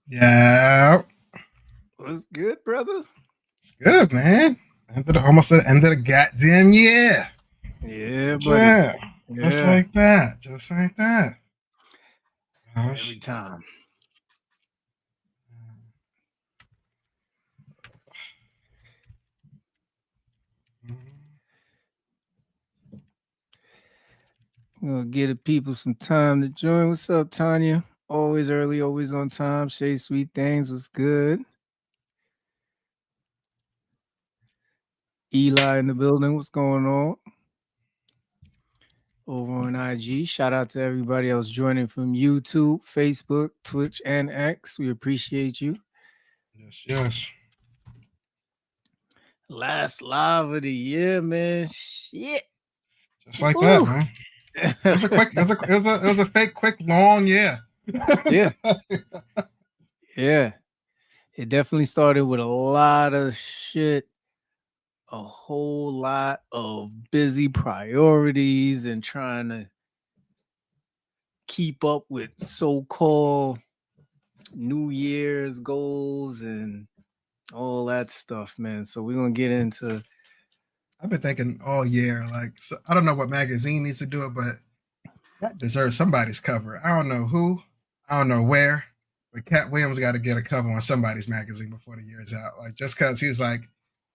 Yeah. What's good, brother? It's good, man. Almost at the end of the goddamn year. Yeah, buddy. Yeah. Yeah. Just like that. Just like that. Oh, Every shit. time. We'll give the people some time to join. What's up, Tanya? Always early, always on time. Shay Sweet Things was good. Eli in the building. What's going on? Over on IG. Shout out to everybody else joining from YouTube, Facebook, Twitch, and X. We appreciate you. Yes. Last live of the year, man. Shit. Just like that, man. It was a quick. It was a fake, quick, long year. Yeah. Yeah. It definitely started with a lot of shit, a whole lot of busy priorities and trying to keep up with so-called New Year's goals and all that stuff, man. So we're gonna get into. I've been thinking all year, like, so I don't know what magazine needs to do it, but that deserves somebody's cover. I don't know who, I don't know where, but Cat Williams got to get a cover on somebody's magazine before the year's out. Like, just because he's like,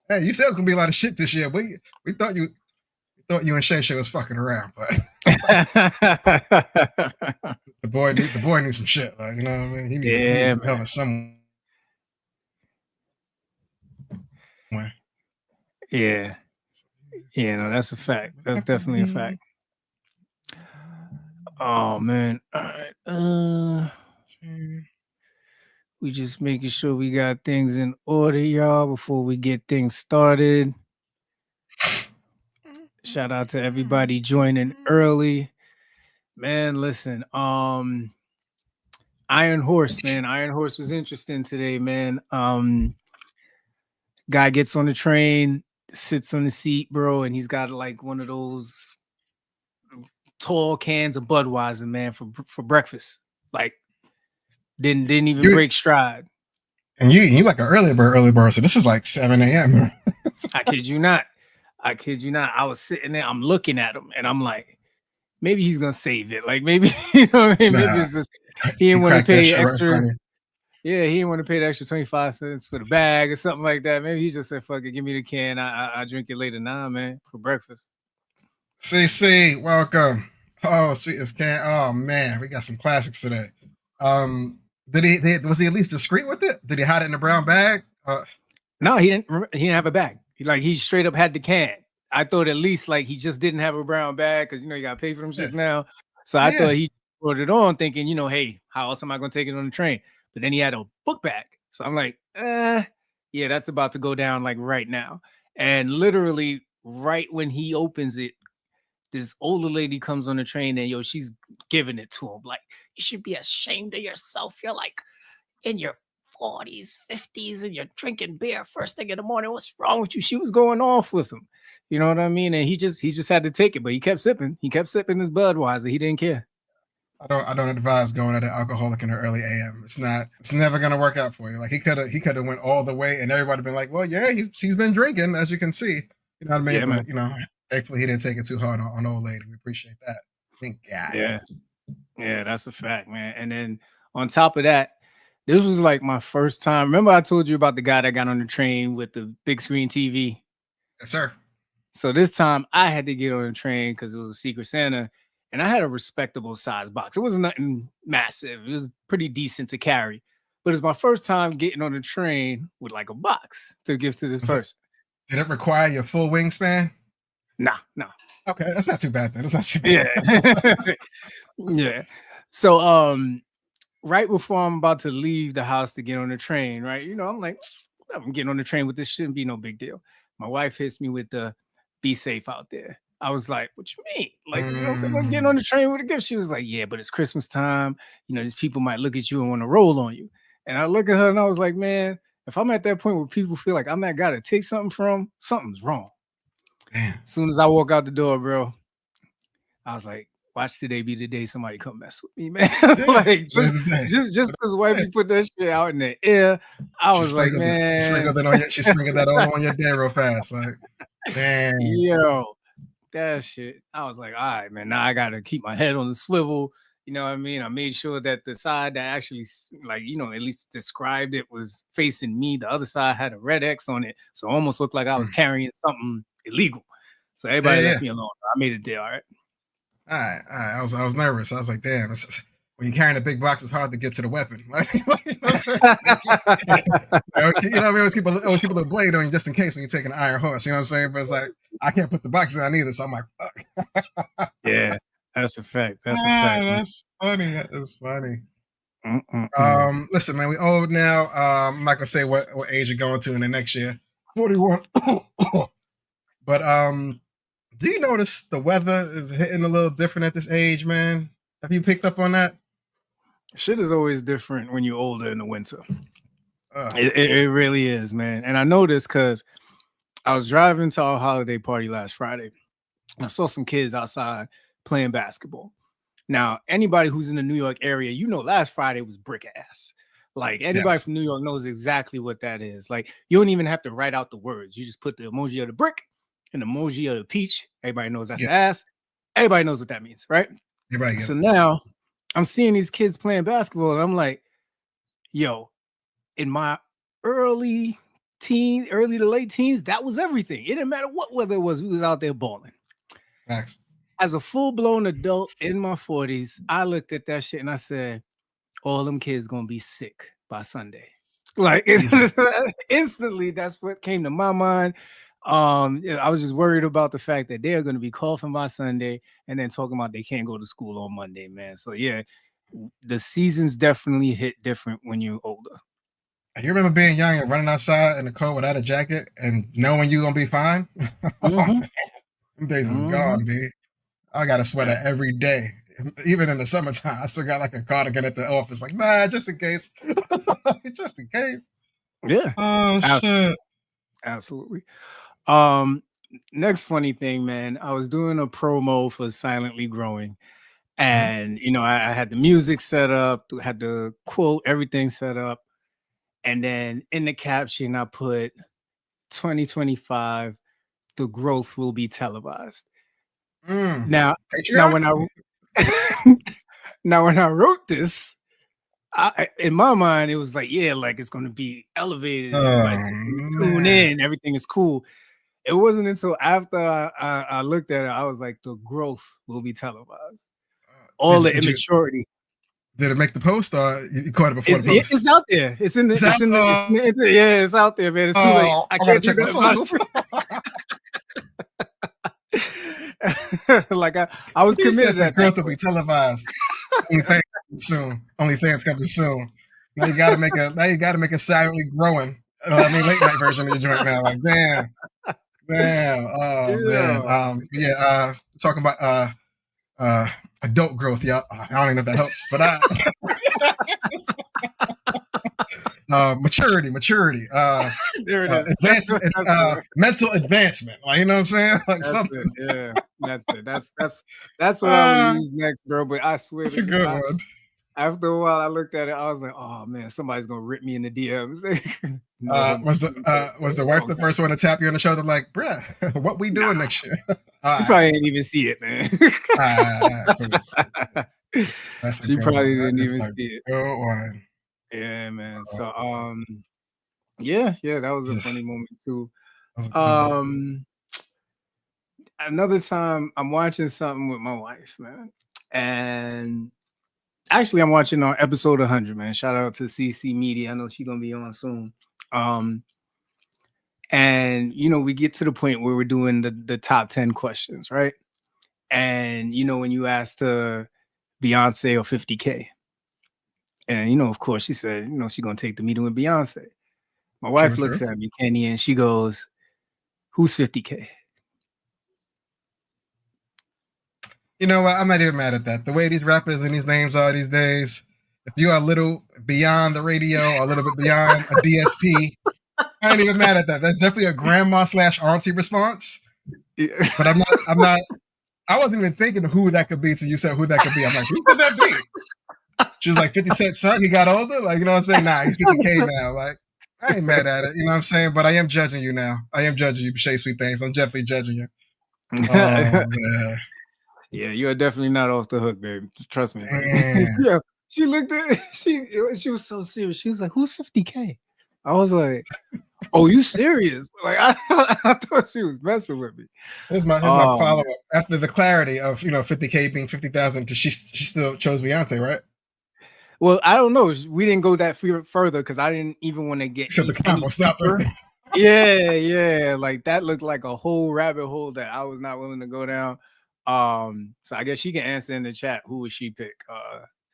hey, you said it's gonna be a lot of shit this year. We thought you and Shay Shay was fucking around, but the boy knew some shit. Like, you know what I mean? He needs some cover somewhere. Yeah. Yeah, no, that's a fact. That's definitely a fact. Oh man. All right. We just making sure we got things in order, y'all, before we get things started. Shout out to everybody joining early. Man, listen, Iron Horse, man. Iron Horse was interesting today, man. Guy gets on the train, sits on the seat, bro, and he's got like one of those tall cans of Budweiser, man, for breakfast. Like didn't even break stride. And you like an early bird. So this is like 7 a.m. I kid you not. I was sitting there, I'm looking at him, and I'm like, maybe he's gonna save it. Like maybe, you know what I mean? Maybe it's just he didn't want to pay extra. Yeah, he didn't want to pay the extra 25 cents for the bag or something like that. Maybe he just said, fuck it, give me the can. I drink it later. Nah, man, for breakfast. CC, welcome. Oh, sweet as can. Oh man, we got some classics today. Was he at least discreet with it? Did he hide it in a brown bag? No, he didn't have a bag. He straight up had the can. I thought at least like he just didn't have a brown bag because you got to pay for them shits now. So I thought he brought it on thinking, hey, how else am I gonna take it on the train? But then he had a book bag. So I'm like, yeah, that's about to go down like right now. And literally right when he opens it, this older lady comes on the train and she's giving it to him. Like, you should be ashamed of yourself. You're like in your 40s, 50s, and you're drinking beer first thing in the morning. What's wrong with you? She was going off with him. You know what I mean? And he just had to take it, but he kept sipping. He kept sipping his Budweiser. He didn't care. I don't advise going at an alcoholic in the early AM. It's never gonna work out for you. Like he could have went all the way, and everybody been like, well, yeah, he's been drinking, as you can see. You know what I mean? Yeah, but thankfully he didn't take it too hard on old lady. We appreciate that. Thank God. Yeah, that's a fact, man. And then on top of that, this was like my first time. Remember I told you about the guy that got on the train with the big screen TV? Yes, sir. So this time I had to get on the train because it was a Secret Santa. And I had a respectable size box. It wasn't nothing massive. It was pretty decent to carry. But it's my first time getting on the train with like a box to give to this person. Did it require your full wingspan? Nah. Okay, that's not too bad then. That's not too bad. Yeah. Yeah. So right before I'm about to leave the house to get on the train, right? I'm like, I'm getting on the train with this, shouldn't be no big deal. My wife hits me with the be safe out there. I was like, what you mean? Like, you know what I'm saying? I'm getting on the train with a gift. She was like, yeah, but it's Christmas time. These people might look at you and want to roll on you. And I look at her and I was like, man, if I'm at that point where people feel like I'm that guy to take something from, something's wrong. Damn. As soon as I walk out the door, bro, I was like, watch today be the day somebody come mess with me, man. Yeah, Like today's the day. just because wifey put that shit out in the air, I was like, man, She sprinkled that all on your day real fast. Like, damn. yo, that shit. I was like, all right, man. Now I gotta keep my head on the swivel. You know what I mean? I made sure that the side that actually, like, you know, at least described it was facing me. The other side had a red X on it, so it almost looked like I was carrying something illegal. So everybody left me alone. I made it there. All right. All right. I was nervous. I was like, damn. When you're carrying a big box, it's hard to get to the weapon. Like, you know what I'm saying? I always keep a blade on you just in case when you take an iron horse. You know what I'm saying? But it's like I can't put the boxes on either, so I'm like, fuck. Yeah, that's a fact. That's a fact. That's funny. That is funny. Mm-mm-mm. Listen, man, we old now. I'm not gonna say what age you're going to in the next year. 41. But do you notice the weather is hitting a little different at this age, man? Have you picked up on that? Shit is always different when you're older in the winter. It really is, man. And I know this because I was driving to our holiday party last Friday. I saw some kids outside playing basketball. Now, anybody who's in the New York area, you know, last Friday was brick ass. Like anybody from New York knows exactly what that is. Like you don't even have to write out the words. You just put the emoji of the brick and the emoji of the peach. Everybody knows that's ass. Everybody knows what that means, right? So now I'm seeing these kids playing basketball and I'm like, yo, in my early to late teens, that was everything. It didn't matter what weather it was. We was out there balling. Facts. As a full-blown adult in my 40s, I looked at that shit and I said, all them kids gonna be sick by Sunday. Like instantly, that's what came to my mind. I was just worried about the fact that they're gonna be coughing by Sunday and then talking about they can't go to school on Monday, man. So yeah, the seasons definitely hit different when you're older. You remember being young and running outside in the cold without a jacket and knowing you're gonna be fine? Them days is gone, B. I got a sweater every day. Even in the summertime, I still got like a cardigan at the office. Like, nah, just in case. Just in case. Yeah. Oh, shit. Absolutely. Next funny thing, man. I was doing a promo for Silently Growing. And, you know, I had the music set up, had the quote, everything set up. And then in the caption, I put 2025, the growth will be televised. Now when I wrote this, in my mind, it was like, yeah, like it's going to be elevated. Everybody's going to tune in. Everything is cool. It wasn't until after I looked at it, I was like, the growth will be televised. All the immaturity. Did it make the post or you caught it before the post? It's out there. It's out there, man. It's too late. I can't check my socials. Like I was committed. That growth will be televised. OnlyFans coming soon. Now you got to make a silently growing. Late night version of your joint now. Like damn. Oh man. Talking about adult growth, y'all. I don't even know if that helps, but maturity. There it is. Advancement, mental advancement. Like you know what I'm saying? Like that's something. It. Yeah, that's it. That's what I would use next, bro. But I swear, that's a good one. After a while, I looked at it. I was like, "Oh man, somebody's gonna rip me in the DMs." Was the wife the first one to tap you on the shoulder, like, "Bruh, what we doing next year?" She probably didn't even see it, man. She probably didn't even see it. Good one. Yeah, man. So, yeah, that was a funny moment too. Another time, I'm watching something with my wife, man, and. Actually, I'm watching our episode 100, man. Shout out to CC Media. I know she's gonna be on soon. And you know, we get to the point where we're doing the top 10 questions, right? And you know, when you asked Beyonce or 50K, and you know, of course, she said, you know, she's gonna take the meeting with Beyonce. My wife looks at me, Kenny, and she goes, "Who's 50K?" You know what? I'm not even mad at that. The way these rappers and these names are these days, if you are a little beyond the radio or a little bit beyond a DSP, I ain't even mad at that. That's definitely a grandma / auntie response. Yeah. But I'm I wasn't even thinking who that could be till you said who that could be. I'm like, who could that be? She was like 50 Cent son, he got older. Like, you know what I'm saying? Nah, he's 50K now. Like, I ain't mad at it. You know what I'm saying? But I am judging you now. I am judging you, Shay Sweet Things. I'm definitely judging you. Oh man. Yeah, you are definitely not off the hook, babe. Trust me. Babe. Yeah, she looked at she was so serious. She was like, "Who's 50K?" I was like, "Oh, you serious?" Like I thought she was messing with me. Here's my follow up. After the clarity of 50K being 50,000, she still chose Beyonce, right? Well, I don't know. We didn't go that further because I didn't even want to get Except the combo stopped. Yeah. Like that looked like a whole rabbit hole that I was not willing to go down. So I guess she can answer in the chat who would she pick.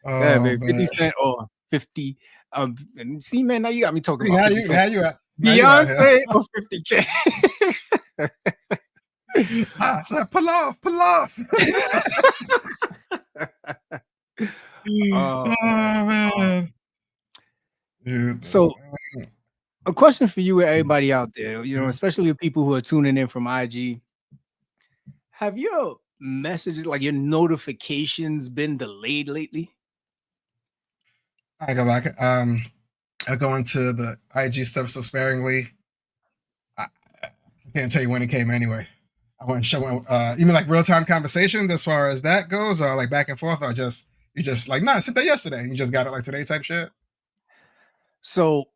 Yeah, babe, 50 Cent or 50. See, man, now you got me talking about 50 Cent. Beyonce or 50K. So pull off. Oh man. Dude. So a question for you and everybody out there, especially the people who are tuning in from IG. Have your messages, like your notifications, been delayed lately? I go like I go into the IG stuff so sparingly. I can't tell you when it came anyway. I want to show you mean like real time conversations as far as that goes, or like back and forth, or you just like, nah, I sent that yesterday. You just got it like today type shit. So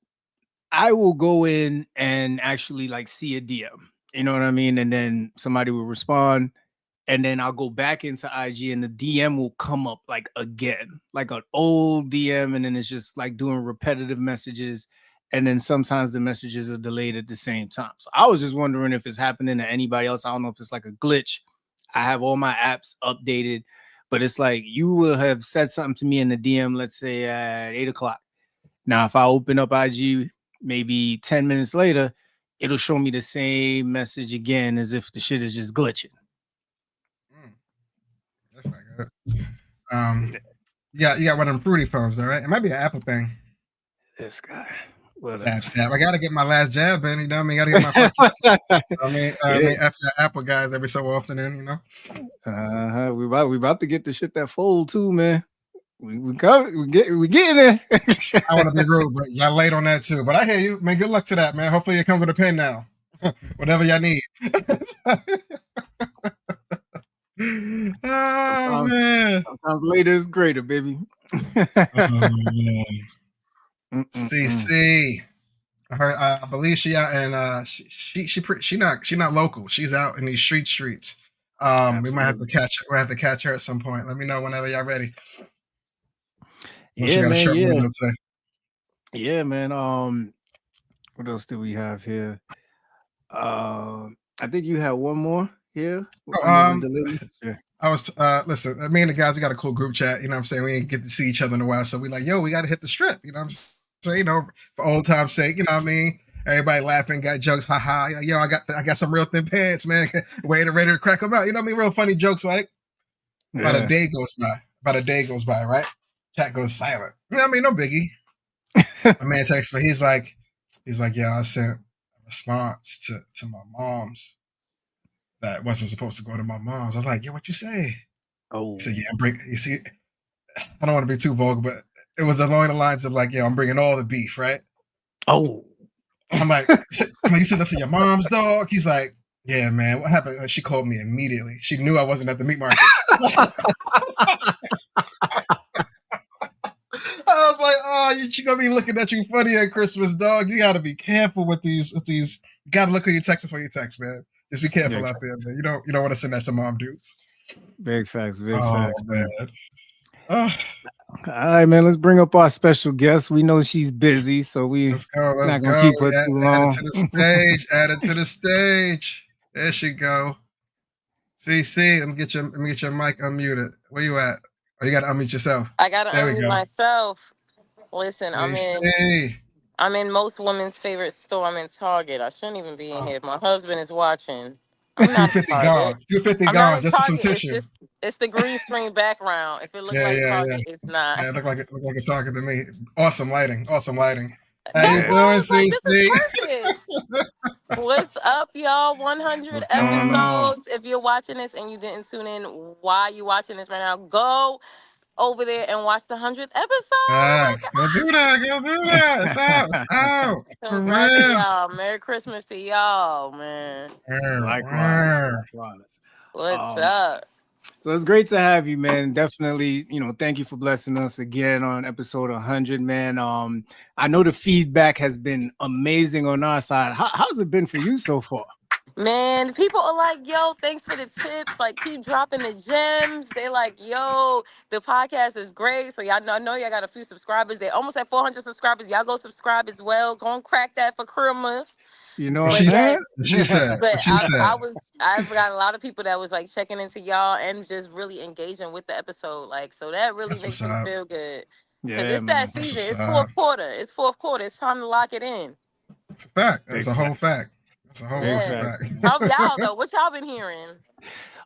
I will go in and actually like see a DM, you know what I mean? And then somebody will respond, and then I'll go back into IG and the DM will come up like again, like an old DM, and then it's just like doing repetitive messages. And then sometimes the messages are delayed at the same time. So I was just wondering if it's happening to anybody else. I don't know if it's like a glitch. I have all my apps updated, but it's like you will have said something to me in the DM, let's say at 8 o'clock. Now, if I open up IG maybe 10 minutes later, it'll show me the same message again as if the shit is just glitching. That's not good. You got one of them fruity phones, all right? It might be an Apple thing. This guy. Stab. I gotta get my last jab in, you know what I mean? Gotta get my fuck. I mean, after Apple guys every so often, We about to get the shit that fold too, man. We getting there. I want to be rude, but y'all late on that too. But I hear you, man. Good luck to that, man. Hopefully you come with a pen now. Whatever y'all need. Man. Sometimes later is greater, baby. CC. I believe she out and she not local. She's out in these streets. We might have to catch her. We'll have to catch her at some point. Let me know whenever y'all ready. Yeah, man. Yeah, man. What else do we have here? I think you have one more here. I was listen, me and the guys, we got a cool group chat, you know what I'm saying? We didn't get to see each other in a while. So we like, yo, we gotta hit the strip, you know what I'm saying? For old time's sake, you know what I mean? Everybody laughing, got jokes, haha. Yo, I got some real thin pants, man. Ready to crack them out. You know what I mean? Real funny jokes like. About a day goes by, right? Chat goes silent. You know what I mean? No biggie. My man texts me, he's like, yeah, I sent a response to my mom's that wasn't supposed to go to my mom's. I was like, yeah, what you say? Oh. He said, yeah, you see, I don't want to be too vulgar, but it was along the lines of like, yeah, I'm bringing all the beef, right? Oh. I'm like, you said that to your mom's dog? He's like, yeah, man, what happened? She called me immediately. She knew I wasn't at the meat market. I was like, oh, she gonna be looking at you funny at Christmas, dog. You gotta be careful with these. You gotta look at your texts before you text, man. Just be careful out there, man. You don't want to send that to mom dudes. Big facts, facts, man. All right, man. Let's bring up our special guest. We know she's busy, so let's go. Keep her too long. Add it to the stage. There she go. CC, let me get your mic unmuted. Where you at? Oh, you gotta unmute yourself. I gotta unmute myself. Listen, I'm in most women's favorite store. I'm in Target. I shouldn't even be in here. My husband is watching. I'm not in Target. 250 gone. Just some tissue. It's the green screen background. If it looks like Target, it's not. Yeah, it look like a Target to me. Awesome lighting. How you doing, CC? What's up, y'all? 100 What's going on? episodes. If you're watching this and you didn't tune in, why are you watching this right now? Go over there and watch the 100th episode. Oh my Facts. Go do that. Go do that. It's out. It's out. For Congrats to real. y'all. Merry Christmas to y'all, man. Likewise, Word. likewise. What's up? So it's great to have you, man. Definitely, thank you for blessing us again on episode 100, man. I know the feedback has been amazing on our side. How's it been for you so far? Man, people are like, yo, thanks for the tips. Like, keep dropping the gems. They like, yo, the podcast is great. So y'all know, I know y'all got a few subscribers. They almost at 400 subscribers. Y'all go subscribe as well. Go and crack that for Christmas. You know What what I'm But she yes, saying? what she said. but What she said. I've got a lot of people that was like checking into y'all and just really engaging with the episode. Like, so that really That's makes what's me up. feel good. Cause Yeah, it's that man. That's season. what's It's up. fourth quarter. It's fourth quarter. It's time to lock it in. It's a fact. That's Big a whole facts. fact. That's a whole Big fucking Yes. facts, fact. man. How y'all though? What y'all been hearing?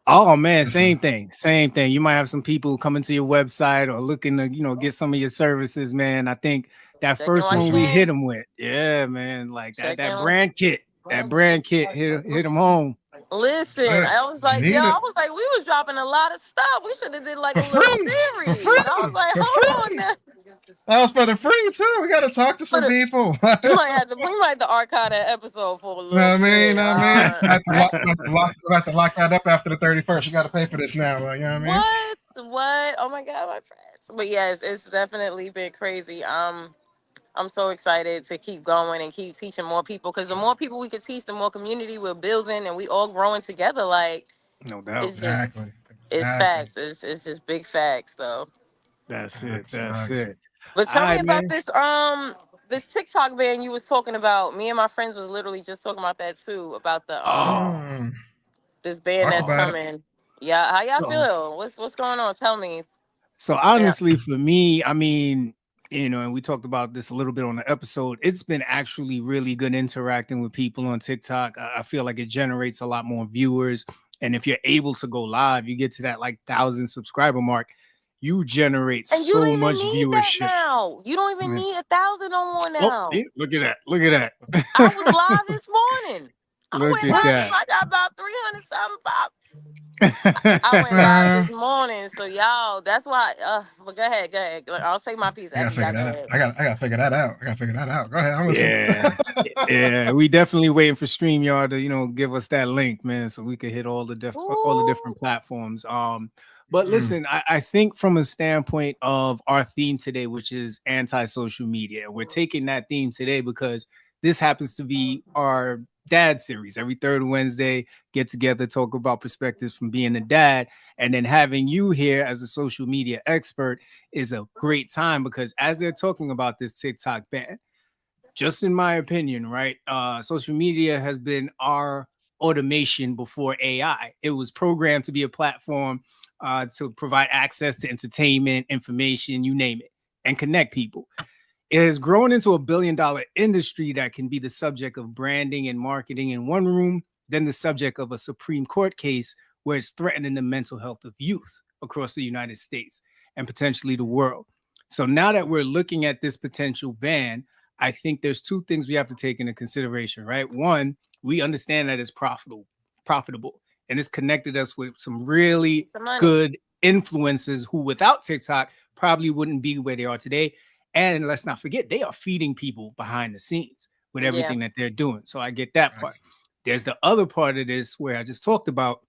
Oh man, Listen, same thing. Same thing. You might have some people coming to your website or looking to, get some of your services, man. I think that Checking first while you one we listen. hit can. them with. Yeah, man. Like that Checking. brand kit. That brand kit hit them home. That's Listen, it. I was You like, yo, need it I was like, we was dropping a lot of stuff. We should have did like for a little free. For series. I was free. like, For hold on free. now. That was for the free too. We got to talk to For some the, people. we might have to archive that episode for a Know what little I mean? bit. Know what I mean? I have to lock that up after the 31st. You got to pay for this now. Like, you know what I mean? What? What? Oh my god, my friends. But yes, it's definitely been crazy. I'm so excited to keep going and keep teaching more people because the more people we can teach, the more community we're building and we all growing together. Like No doubt. it's just Exactly. it's Exactly. facts. It's just big facts though. That's it. Facts. That's Facts. it. But All tell me right, about man. this TikTok ban you was talking about. Me and my friends was literally just talking about that too, about the Oh, Mm, this ban talk that's about it. coming. Yeah, how y'all so feel? What's going on? Tell me. so Yeah. honestly, for me, I mean, and we talked about this a little bit on the episode. It's been actually really good interacting with people on TikTok. I feel like it generates a lot more viewers. And if you're able to go live, you get to that like 1,000 subscriber mark, you generate And you so don't even much need that viewership. now. You don't even Yeah. need 1,000 no more Oh, now. see, look at that. Look at I was that. live this morning. I Look went at live. What? that. I got about 300 something. I went live this morning. So y'all, that's why. But go ahead, go ahead. I'll say my piece I gotta after y'all figure go that out. ahead. I gotta figure that out. I gotta figure that out. Go ahead. I'm listening. Yeah. Yeah. We definitely waiting for StreamYard to, give us that link, man, so we could hit all the Ooh. different platforms. But Mm, listen, I think from a standpoint of our theme today, which is anti-social media, we're taking that theme today because this happens to be our dad series. Every third Wednesday, get together, talk about perspectives from being a dad. And then having you here as a social media expert is a great time because as they're talking about this TikTok ban, just in my opinion, right? Social media has been our automation before AI. It was programmed to be a platform to provide access to entertainment, information, you name it, and connect people. It has grown into a $1 billion industry that can be the subject of branding and marketing in one room, then the subject of a Supreme Court case where it's threatening the mental health of youth across the United States and potentially the world. So now that we're looking at this potential ban, I think there's two things we have to take into consideration, right? One, we understand that it's profitable, and it's connected us with some really Some money. good influencers who without TikTok probably wouldn't be where they are today. And let's not forget, they are feeding people behind the scenes with Yeah. everything that they're doing. So I get that part. facts. There's the other part of this where I just talked about,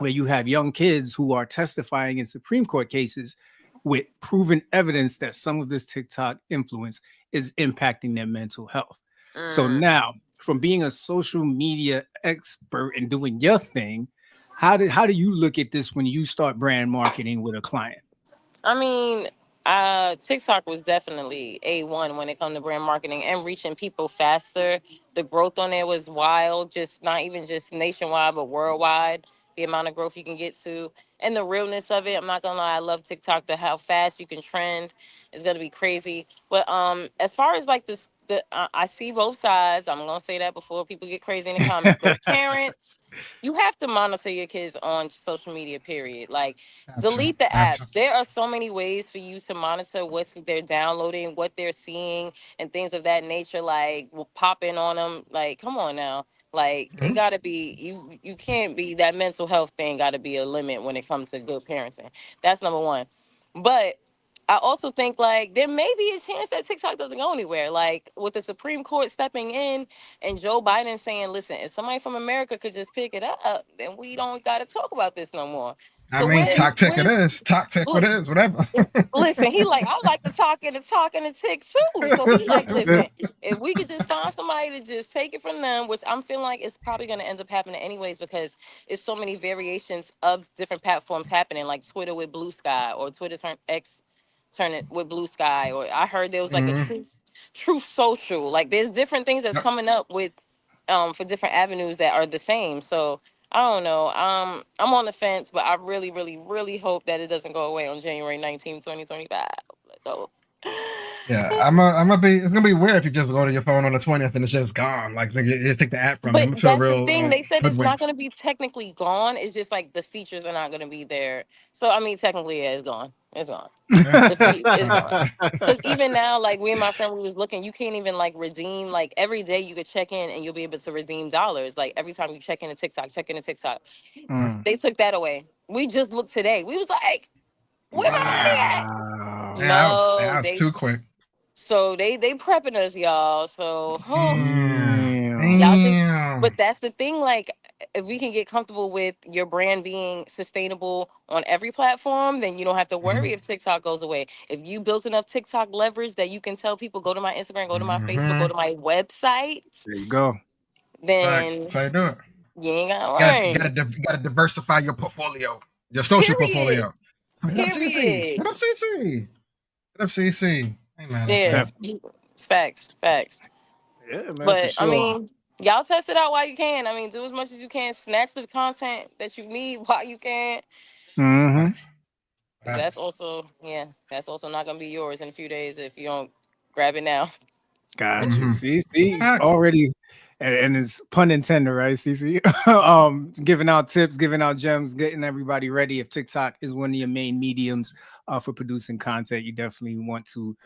where you have young kids who are testifying in Supreme Court cases with proven evidence that some of this TikTok influence is impacting their mental health. So Mm. now, from being a social media expert and doing your thing, how do you look at this when you start brand marketing with a client? I mean, TikTok was definitely A1 when it comes to brand marketing and reaching people faster. The growth on there was wild, just not even just nationwide, but worldwide. The amount of growth you can get to and the realness of it. I'm not gonna lie, I love TikTok. The how fast you can trend is gonna be crazy. But as far as like this, I see both sides. I'm gonna say that before people get crazy in the comments. But parents, you have to monitor your kids on social media. Period. Like Have to. delete the Have to. apps. There are so many ways for you to monitor what they're downloading, what they're seeing, and things of that nature. Like, will pop in on them. Like, come on now. Like it Mhm. gotta be you can't be that mental health thing gotta be a limit when it comes to good parenting. That's number one. But I also think like there may be a chance that TikTok doesn't go anywhere. Like with the Supreme Court stepping in and Joe Biden saying, listen, if somebody from America could just pick it up, then we don't gotta talk about this no more. I So mean, talk tech it where's is. Talk tech what is, whatever. listen, he like, I like to talk and the tick too. So he like, That's it. listen, if we could just find somebody to just take it from them, which I'm feeling like it's probably gonna end up happening anyways because it's so many variations of different platforms happening, like Twitter with Blue Sky or Twitter turn X turn it with Blue Sky, or I heard there was like a Mhm. truth social. Like there's different things that's Yep. coming up with for different avenues that are the same. So I don't know. I'm on the fence, but I really, really, really hope that it doesn't go away on January 19th, 2025. Let's hope. Yeah, I'm gonna be. It's gonna be weird if you just go to your phone on the 20th and it's just gone. Like, nigga, you just take the app from it. I'm But gonna feel that's the real thing. They said it's not hoodwinked. going to be technically gone. It's just like the features are not going to be there. So I mean, technically, yeah, it's gone. It's gone. Yeah. It's gone. Because even now, like we and my friend, we was looking, you can't even like redeem. Like every day, you could check in and you'll be able to redeem dollars. Like every time you check in a TikTok, check in a TikTok. Mm. They took that away. We just looked today. We was like, where my money at? Wow. Yeah, No, that was they too quick. so they prepping us, y'all. So Damn. Damn. y'all just, Damn. but that's the thing. Like, if we can get comfortable with your brand being sustainable on every platform, then you don't have to worry Mhm. if TikTok goes away. If you built enough TikTok leverage that you can tell people, go to my Instagram, go to my Facebook, go Mhm. to my website, There you go. Fact. then That's how you do it. you ain't got to worry. You gotta diversify your portfolio, your social Period. portfolio. So hit up CC. Period. Hit up CC. Hit up CC. Ain't mad at Yeah. that. Definitely. Facts. Facts. Yeah, man, for But I sure. mean, y'all test it out while you can. I mean, do as much as you can. Snatch the content that you need while you can. Mm-hmm. Facts. 'Cause that's Facts. also, yeah, that's also not gonna be yours in a few days if you don't grab it now. Got you. Mm-hmm. See, Fact. already, and it's pun intended, right? CC, giving out tips, giving out gems, getting everybody ready. If TikTok is one of your main mediums for producing content, you definitely want to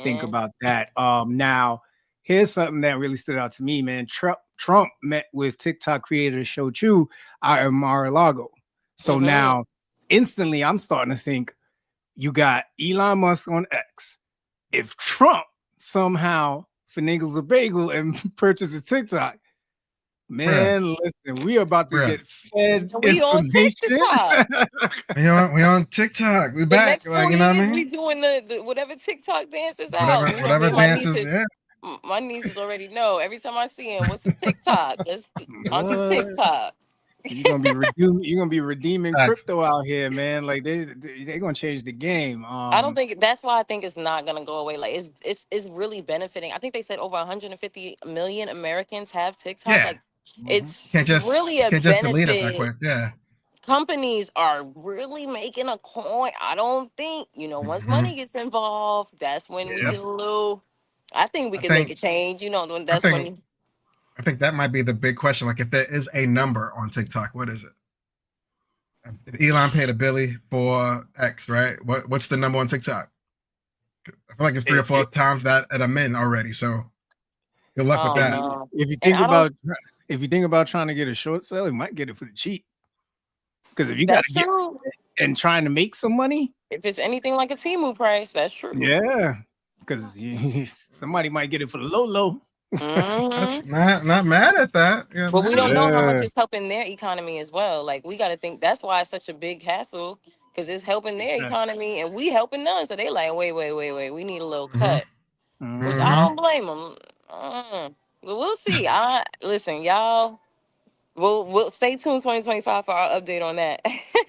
think Yeah. about that. Now, here's something that really stood out to me, man. Trump met with TikTok creator Show Chu out in Mar-a-Lago. So Mhm. now, instantly, I'm starting to think you got Elon Musk on X. If Trump somehow finagles a bagel and purchases TikTok, Bruh. man, listen, we about to Bruh. get fed We on information. TikTok. We on TikTok. We The back. next Like, 4 you know what I years, we mean? doing the whatever TikTok dance is out. Whatever You know, me whatever and my dances. nieces, Yeah. my nieces already know. Every time I see him, what's the TikTok? Let's onto What? TikTok. You're gonna be redeeming Facts. crypto out here, man. Like they're gonna change the game. I don't think that's why I think it's not gonna go away. Like it's really benefiting. I think they said over 150 million Americans have TikTok. Yeah. Like Mhm. it's really You a can't just delete it that benefit. quick. Yeah. Companies are really making a coin. I don't think, once Hmm. money gets involved, that's when we Yeah. get a little, I think we I can make think a change, when I that's think when I think that might be the big question. Like, if there is a number on TikTok, what is it? If Elon paid a Billy for X, right? What's the number on TikTok? I feel like it's three or If, four times that at a min already. So good luck with I don't that. know. if you And think I don't about trying to get a short sale, you might get it for the cheap. Because if you got that's to get true. and trying to make some money, If it's anything like a Temu price, that's true. yeah, because somebody might get it for the low. Hmm. That's not mad at that. Yeah, But we man. don't know how much Yeah, it's helping their economy as well. Like we got to think that's why it's such a big hassle because it's helping their yeah. economy and we helping them. So they like, wait, wait, wait, wait. We need a little Hmm. cut, which I Hmm. Hmm. don't blame them. But we'll see. I listen, y'all. We'll stay tuned 2025 for our update on that.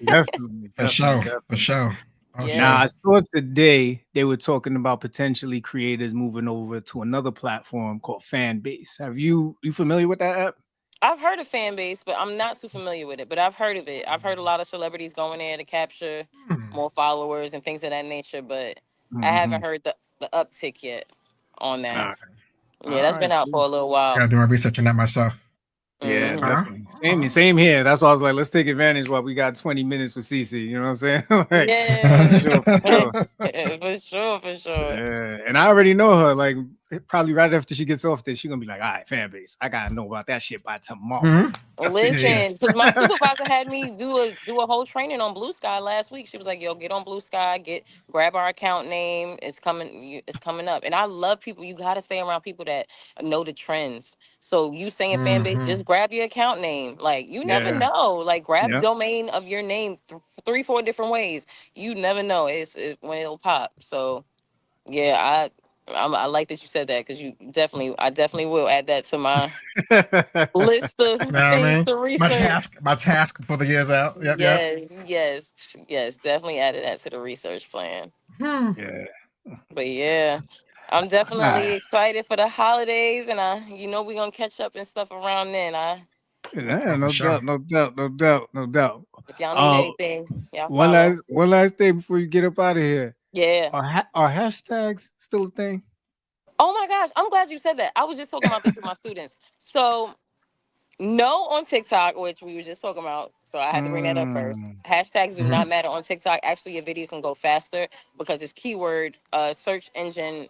Definitely, For definitely, sure. For definitely. sure. Oh, Now sure. I Yes. saw today they were talking about potentially creators moving over to another platform called Fanbase. You familiar with that app? I've heard of fan base, but I'm not too familiar with it. But I've heard of it. I've heard a lot of celebrities going there to capture Hmm. more followers and things of that nature. But I Mm-hmm. haven't heard the uptick yet on that. All Yeah, that's right, been out cool. for a little I while. gotta do my research on that myself. Yeah, Hmm. Huh? definitely. Same here. That's why I was like, let's take advantage while we got 20 minutes with Cece. You know what I'm saying? Like, Yeah. for sure. For sure. Yeah. And I already know her. Like, probably right after she gets off this, she's gonna be like, all right, fan base. I gotta know about that shit by tomorrow. Mhm. Listen, because my supervisor had me do a whole training on Blue Sky last week. She was like, "Yo, get on Blue Sky, grab our account name. It's coming up." And I love people. You got to stay around people that know the trends. So you saying fan base, just grab your account name. Like you never know. Like grab domain of your name 3-4 different ways. You never know. It's when it'll pop. So yeah, I like that you said that because I definitely will add that to my list of things to research. My task before the year's out. Yep. Yes. Definitely added that to the research plan. Yeah. But yeah, I'm definitely excited for the holidays, and we're gonna catch up and stuff around then. Yeah, no doubt. If y'all need anything, y'all One follow. last thing before you get up out of here. Yeah. Are hashtags still a thing? Oh my gosh, I'm glad you said that. I was just talking about this with my students. So no on TikTok, which we were just talking about. So I had to bring that up first. Hashtags do not matter on TikTok. Actually, your video can go faster because it's keyword search engine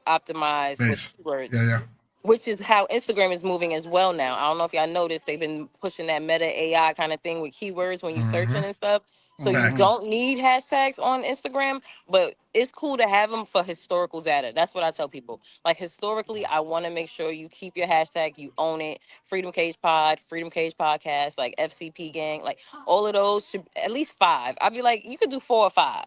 optimized with keywords. Yeah. Which is how Instagram is moving as well now. I don't know if y'all noticed, they've been pushing that meta AI kind of thing with keywords when you're searching and stuff. So you don't need hashtags on Instagram, but it's cool to have them for historical data. That's what I tell people. Like historically, I want to make sure you keep your hashtag, you own it. Freedom Cage Pod, Freedom Cage Podcast, like FCP Gang, like all of those should at least 5. I'd be like, you could do 4 or 5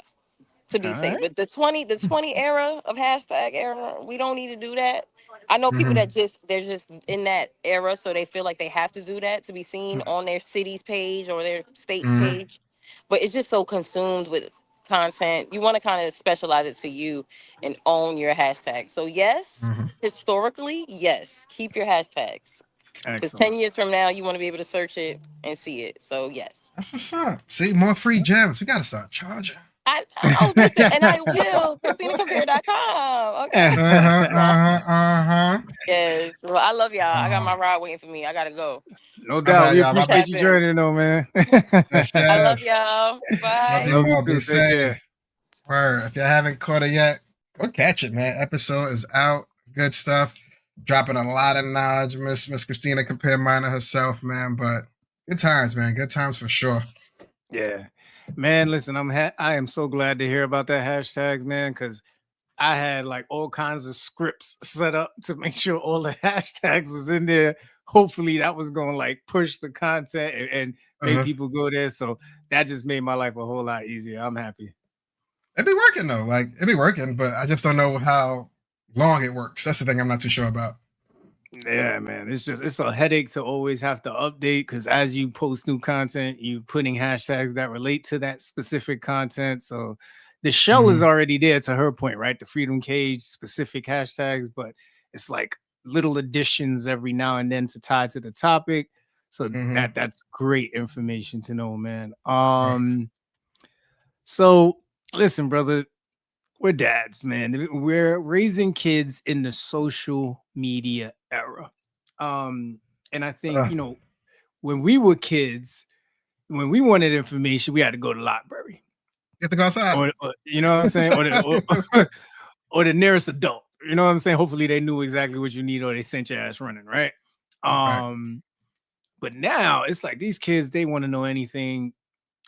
to be safe. But the 20 era of hashtag era, we don't need to do that. I know people that they're just in that era, so they feel like they have to do that to be seen on their city's page or their state's page. But it's just so consumed with content. You want to kind of specialize it to you and own your hashtag. So yes, historically, yes, keep your hashtags. Because 10 years from now, you want to be able to search it and see it. So yes. That's what's up. See, more free gems. We gotta start charging. Listen, and I will. ChristinaCompare.com. Okay. Yes. Well, I love y'all. I got my ride waiting for me. I gotta go. No doubt. We appreciate you joining, though, man. I love y'all. Bye. Love you more. Be safe. Word. If you haven't caught it yet, go catch it, man. Episode is out. Good stuff. Dropping a lot of knowledge. Miss Christina Compare Minor herself, man. But good times, man. Good times for sure. Yeah. Man, listen, I am so glad to hear about that hashtags, man, because I had like all kinds of scripts set up to make sure all the hashtags was in there. Hopefully that was going to like push the content and make people go there. So that just made my life a whole lot easier. I'm happy. It'd be working though. Like it'd be working, but I just don't know how long it works. That's the thing I'm not too sure about. Yeah, man. It's a headache to always have to update because as you post new content, you putting hashtags that relate to that specific content. So the shell is already there to her point, right? The Freedom Cage specific hashtags, but it's like little additions every now and then to tie to the topic. So that's great information to know, man. So listen, brother. We're dads, man. We're raising kids in the social media era. And I think, when we were kids, when we wanted information, we had to go to the library. You have to go outside. Or you know what I'm saying? or the nearest adult. You know what I'm saying? Hopefully they knew exactly what you need or they sent your ass running, right? But now it's like these kids, they want to know anything.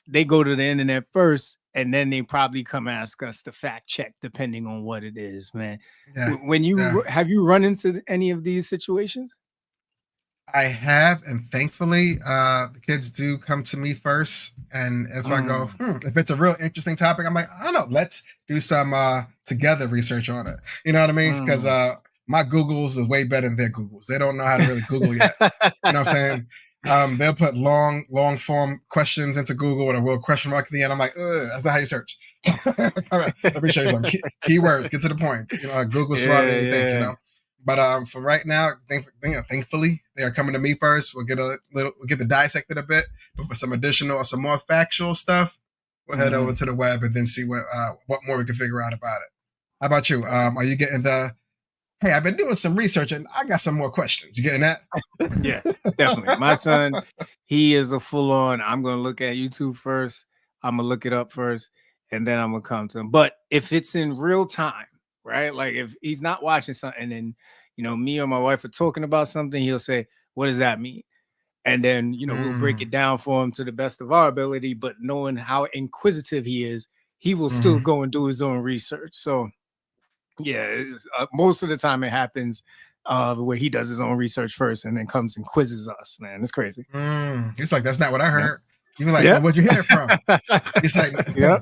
They go to the internet first. And then they probably come ask us to fact check, depending on what it is, man. Yeah, when have you run into any of these situations? I have, and thankfully, the kids do come to me first. And if I go, if it's a real interesting topic, I'm like, I don't know, let's do some together research on it. You know what I mean? Because my Googles is way better than their Googles. They don't know how to really Google yet. You know what I'm saying? They'll put long form questions into Google with a real question mark at the end. I'm like, that's not how you search. Let me show you some keywords. Get to the point. Google's smarter than you think. You know. But for right now, thankfully, they are coming to me first. We'll get the dissected a bit, but for some additional or some more factual stuff, we'll head over to the web and then see what more we can figure out about it. How about you? Are you getting the hey, I've been doing some research and I got some more questions. You getting that? Yeah, definitely. My son, he is a full on. I'm gonna look at YouTube first. I'm gonna look it up first, and then I'm gonna come to him. But if it's in real time, right? Like if he's not watching something, and me or my wife are talking about something, he'll say, "What does that mean?" And then we'll break it down for him to the best of our ability. But knowing how inquisitive he is, he will still go and do his own research. So yeah, most of the time it happens where he does his own research first and then comes and quizzes us. Man, it's crazy. He's like, that's not what I heard. You were like, Yeah. well, where'd you hear it from? He's like, yeah.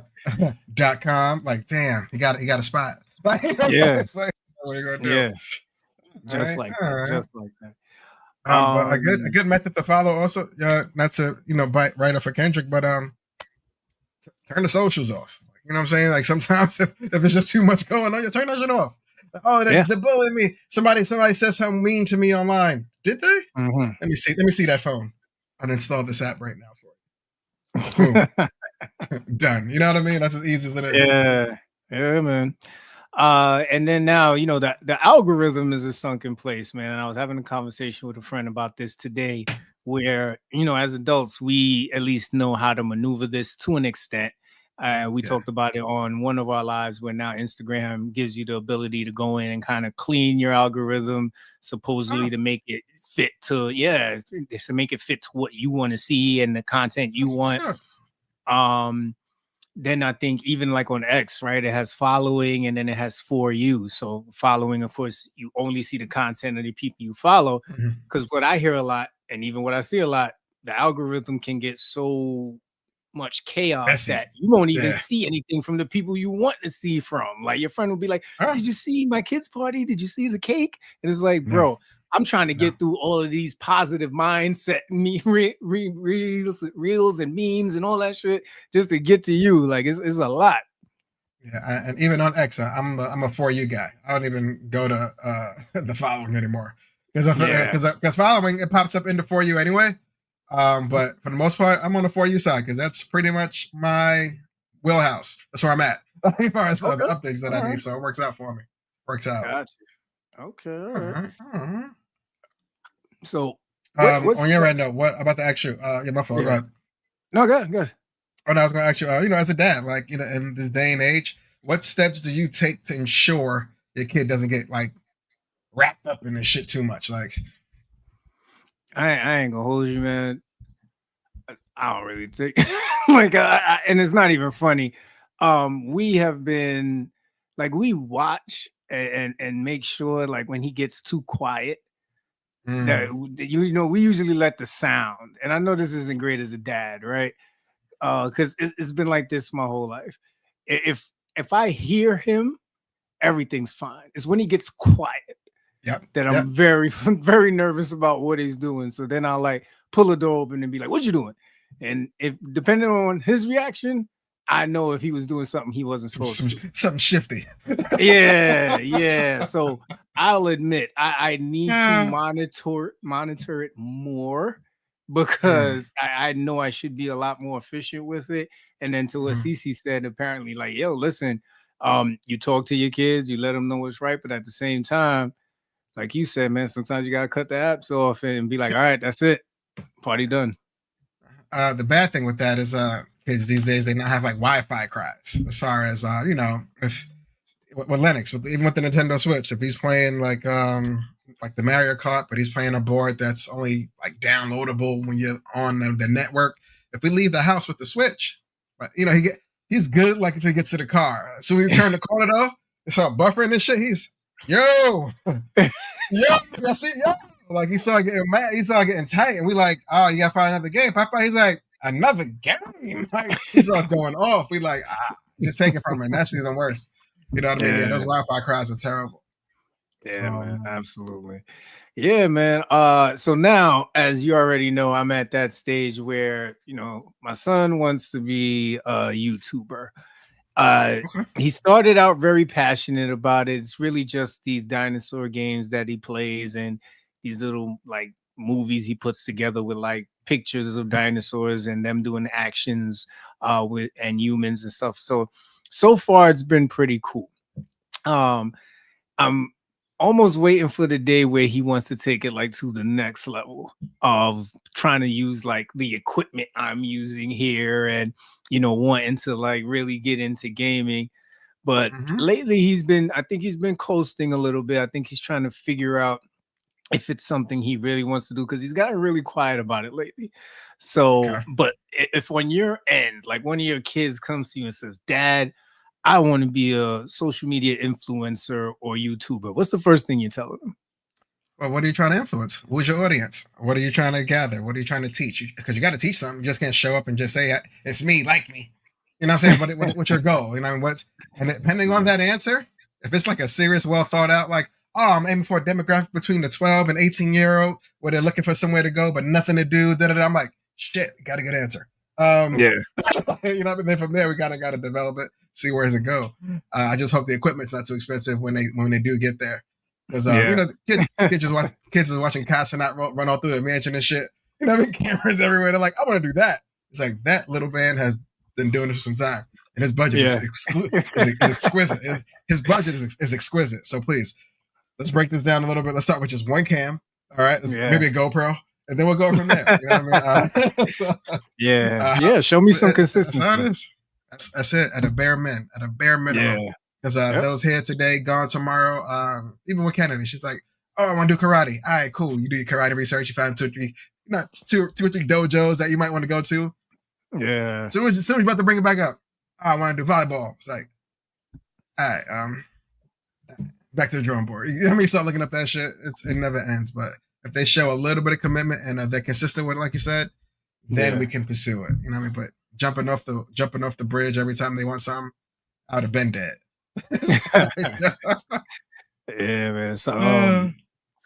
.com. Like, damn, he got a spot. Like, Yeah. it's like, what are you gonna do? Yeah. Just Right? like that. Just like that. But a good method to follow also, not to bite right off of Kendrick, but turn the socials off. You know what I'm saying? Like sometimes if it's just too much going on, you turn that shit off. Oh, they're bullying me. Somebody said something mean to me online. Did they? Let me see that phone. Uninstall this app right now for you. Boom. Done. You know what I mean? That's as easy as it is. Yeah, man. And then now, the algorithm is a sunken place, man. And I was having a conversation with a friend about this today, where, as adults, we at least know how to maneuver this to an extent. We talked about it on one of our lives where now Instagram gives you the ability to go in and kind of clean your algorithm, supposedly to make it fit to, to make it fit to what you want to see and the content you want. Then I think even like on X, right, it has following and then it has for you. So following, of course, you only see the content of the people you follow. Because what I hear a lot, and even what I see a lot, the algorithm can get so much chaos that you won't even see anything from the people you want to see from. Like your friend will be like, did you see my kid's party? Did you see the cake? And it's like, bro, I'm trying to get through all of these positive mindset reels and memes and all that shit just to get to you. Like it's a lot. Yeah, and even on X, I'm a for you guy. I don't even go to the following anymore because following it pops up into for you anyway. But for the most part, I'm on the for you side because that's pretty much my wheelhouse. That's where I'm at as far as the updates that I need. So it works out for me. Works out. Gotcha. Okay. All right. So on your end, what about the actual? My fault. Go ahead. No, good. Oh, no, I was going to ask you. As a dad, like in the day and age, what steps do you take to ensure your kid doesn't get like wrapped up in this shit too much? Like, I ain't gonna hold you, man. I don't really think like, and it's not even funny. We have been like we watch and make sure like when he gets too quiet. That we usually let the sound, and I know this isn't great as a dad, right? Because it's been like this my whole life. If I hear him, everything's fine. It's when he gets quiet that I'm very, very nervous about what he's doing. So then I'll like pull the door open and be like, "What you doing?" And if depending on his reaction, I know if he was doing something he wasn't supposed to. Something shifty. Yeah. So I'll admit I need to monitor it more because I know I should be a lot more efficient with it. And then to what Cece said, apparently, like, yo, listen, you talk to your kids, you let them know what's right, but at the same time, like you said, man, sometimes you gotta cut the apps off and be like, all right, that's it, party done. The bad thing with that is kids these days, they not have like Wi-Fi cries as far as if with Linux, even with the Nintendo Switch, if he's playing like the Mario Kart, but he's playing a board that's only like downloadable when you're on the network. If we leave the house with the Switch, but he's good like until he gets to the car. So we turn the corner though, it's all buffering and shit. He's yo, I see yo. Like he started getting mad, he started getting tight, and we like, oh, you gotta find another game, Papa. He's like, another game. Like he starts going off. We like, just take it from him. And that's even worse. You know what I mean? Yeah, those Wi-Fi cries are terrible. Yeah, man, absolutely. Yeah, man. So now, as you already know, I'm at that stage where my son wants to be a YouTuber. He started out very passionate about it. It's really just these dinosaur games that he plays and these little like movies he puts together with like pictures of dinosaurs and them doing actions with and humans and stuff. So far it's been pretty cool. I'm almost waiting for the day where he wants to take it like to the next level of trying to use like the equipment I'm using here and, wanting to like really get into gaming. But lately I think he's been coasting a little bit. I think he's trying to figure out if it's something he really wants to do, because he's gotten really quiet about it lately. So, but if on your end, like one of your kids comes to you and says, Dad, I want to be a social media influencer or YouTuber, what's the first thing you're telling them? Well, what are you trying to influence? Who's your audience? What are you trying to gather? What are you trying to teach? Because you got to teach something. You just can't show up and just say, it's me, like me. You know what I'm saying? What's your goal? You know, and depending on that answer, if it's like a serious, well thought out, like, oh, I'm aiming for a demographic between the 12 and 18-year-old where they're looking for somewhere to go, but nothing to do. I'm like, shit, got a good answer. Yeah. You know, and then from there, we gotta develop it, see where does it go. I just hope the equipment's not too expensive when they do get there. Because you know, kids is watching Casanat run all through the mansion and shit. You know, cameras everywhere. They're like, I want to do that. It's like that little man has been doing this for some time, and his budget is exquisite. His budget is exquisite. So please, let's break this down a little bit. Let's start with just one cam. All right, maybe a GoPro, and then we'll go from there. You know what I mean? Show me some consistency. That's it. At a bare minimum. Yeah. Because those here today, gone tomorrow. Even with Kennedy, she's like, "Oh, I want to do karate." All right, cool. You do your karate research. You find two or three dojos that you might want to go to. Yeah. So as you're about to bring it back up, I want to do volleyball. It's like, all right, back to the drawing board. You know what I mean? Start looking up that shit. It never ends. But if they show a little bit of commitment and they're consistent with it, like you said, then we can pursue it. You know what I mean? But jumping off the bridge every time they want something, I would have been dead. Yeah, man. So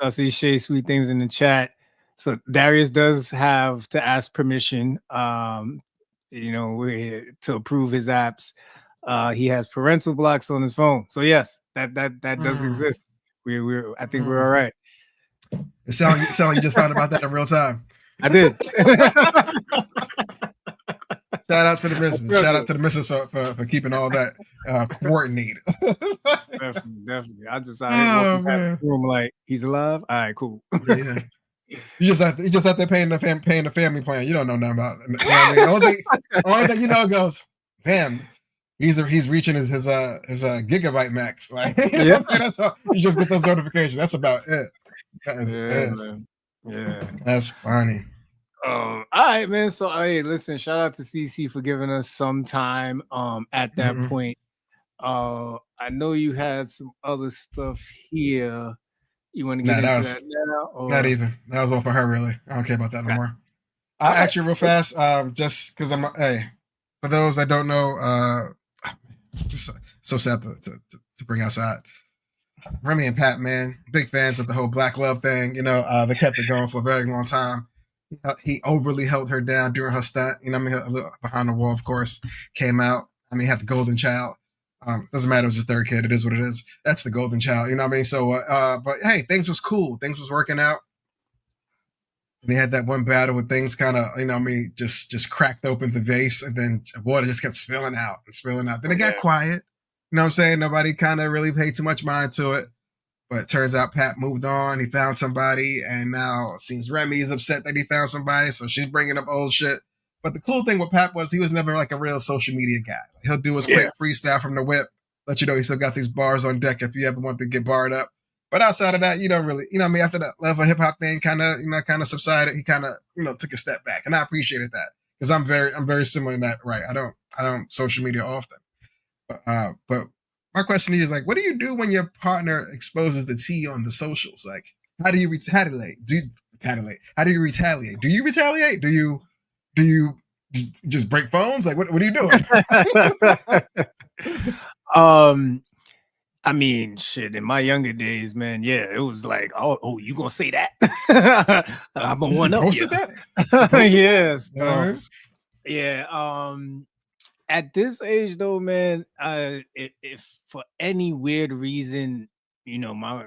I see Shay Sweet Things in the chat. So Darius does have to ask permission, to approve his apps. He has parental blocks on his phone. So yes, that does exist. I think we're all right. It sounds like you just found about that in real time. I did. Shout out to the missus. Shout out to the missus for keeping all that coordinated. Definitely. I just out here walking past the room like, he's alive. All right, cool. Yeah. You just out there paying the family plan. You don't know nothing about it. You know what I mean? Only thing you know goes, damn, he's reaching his gigabyte max. Like, that's how you just get those notifications. That's about it. That is it. Man. Yeah. That's funny. All right, man. So hey, listen, shout out to CC for giving us some time at that point. I know you had some other stuff here. You want to get into that now? Or? Not even. That was all for her, really. I don't care about that no more. I'll ask you real fast, just because for those that don't know, it's so sad to bring outside. Remy and Pat, man, big fans of the whole Black Love thing. You know, they kept it going for a very long time. He overly held her down during her stunt. You know, I mean, a little behind the wall, of course, came out. I mean, he had the golden child. Doesn't matter, it was his third kid. It is what it is. That's the golden child. You know what I mean? So, but hey, things was cool. Things was working out. And he had that one battle with things kind of, you know what I mean, just cracked open the vase, and then water just kept spilling out. Then it got quiet. You know what I'm saying? Nobody kind of really paid too much mind to it. But it turns out Pat moved on. He found somebody, and now it seems Remy is upset that he found somebody, so she's bringing up old shit. But the cool thing with Pat was he was never like a real social media guy. He'll do his quick freestyle from the whip, let you know he still got these bars on deck if you ever want to get barred up. But outside of that, you don't really, you know what I mean? After that level hip hop thing kind of subsided, he kind of, took a step back, and I appreciated that because I'm very similar in that. Right? I don't social media often, but my question is like, what do you do when your partner exposes the tea on the socials? Like, how do you retaliate? How do you retaliate? Do you retaliate? Do you just break phones? Like, what are you doing? I mean, shit, in my younger days, man, it was like, oh, you gonna say that? I'm gonna one up you. Yes. At this age, though, man, if for any weird reason, my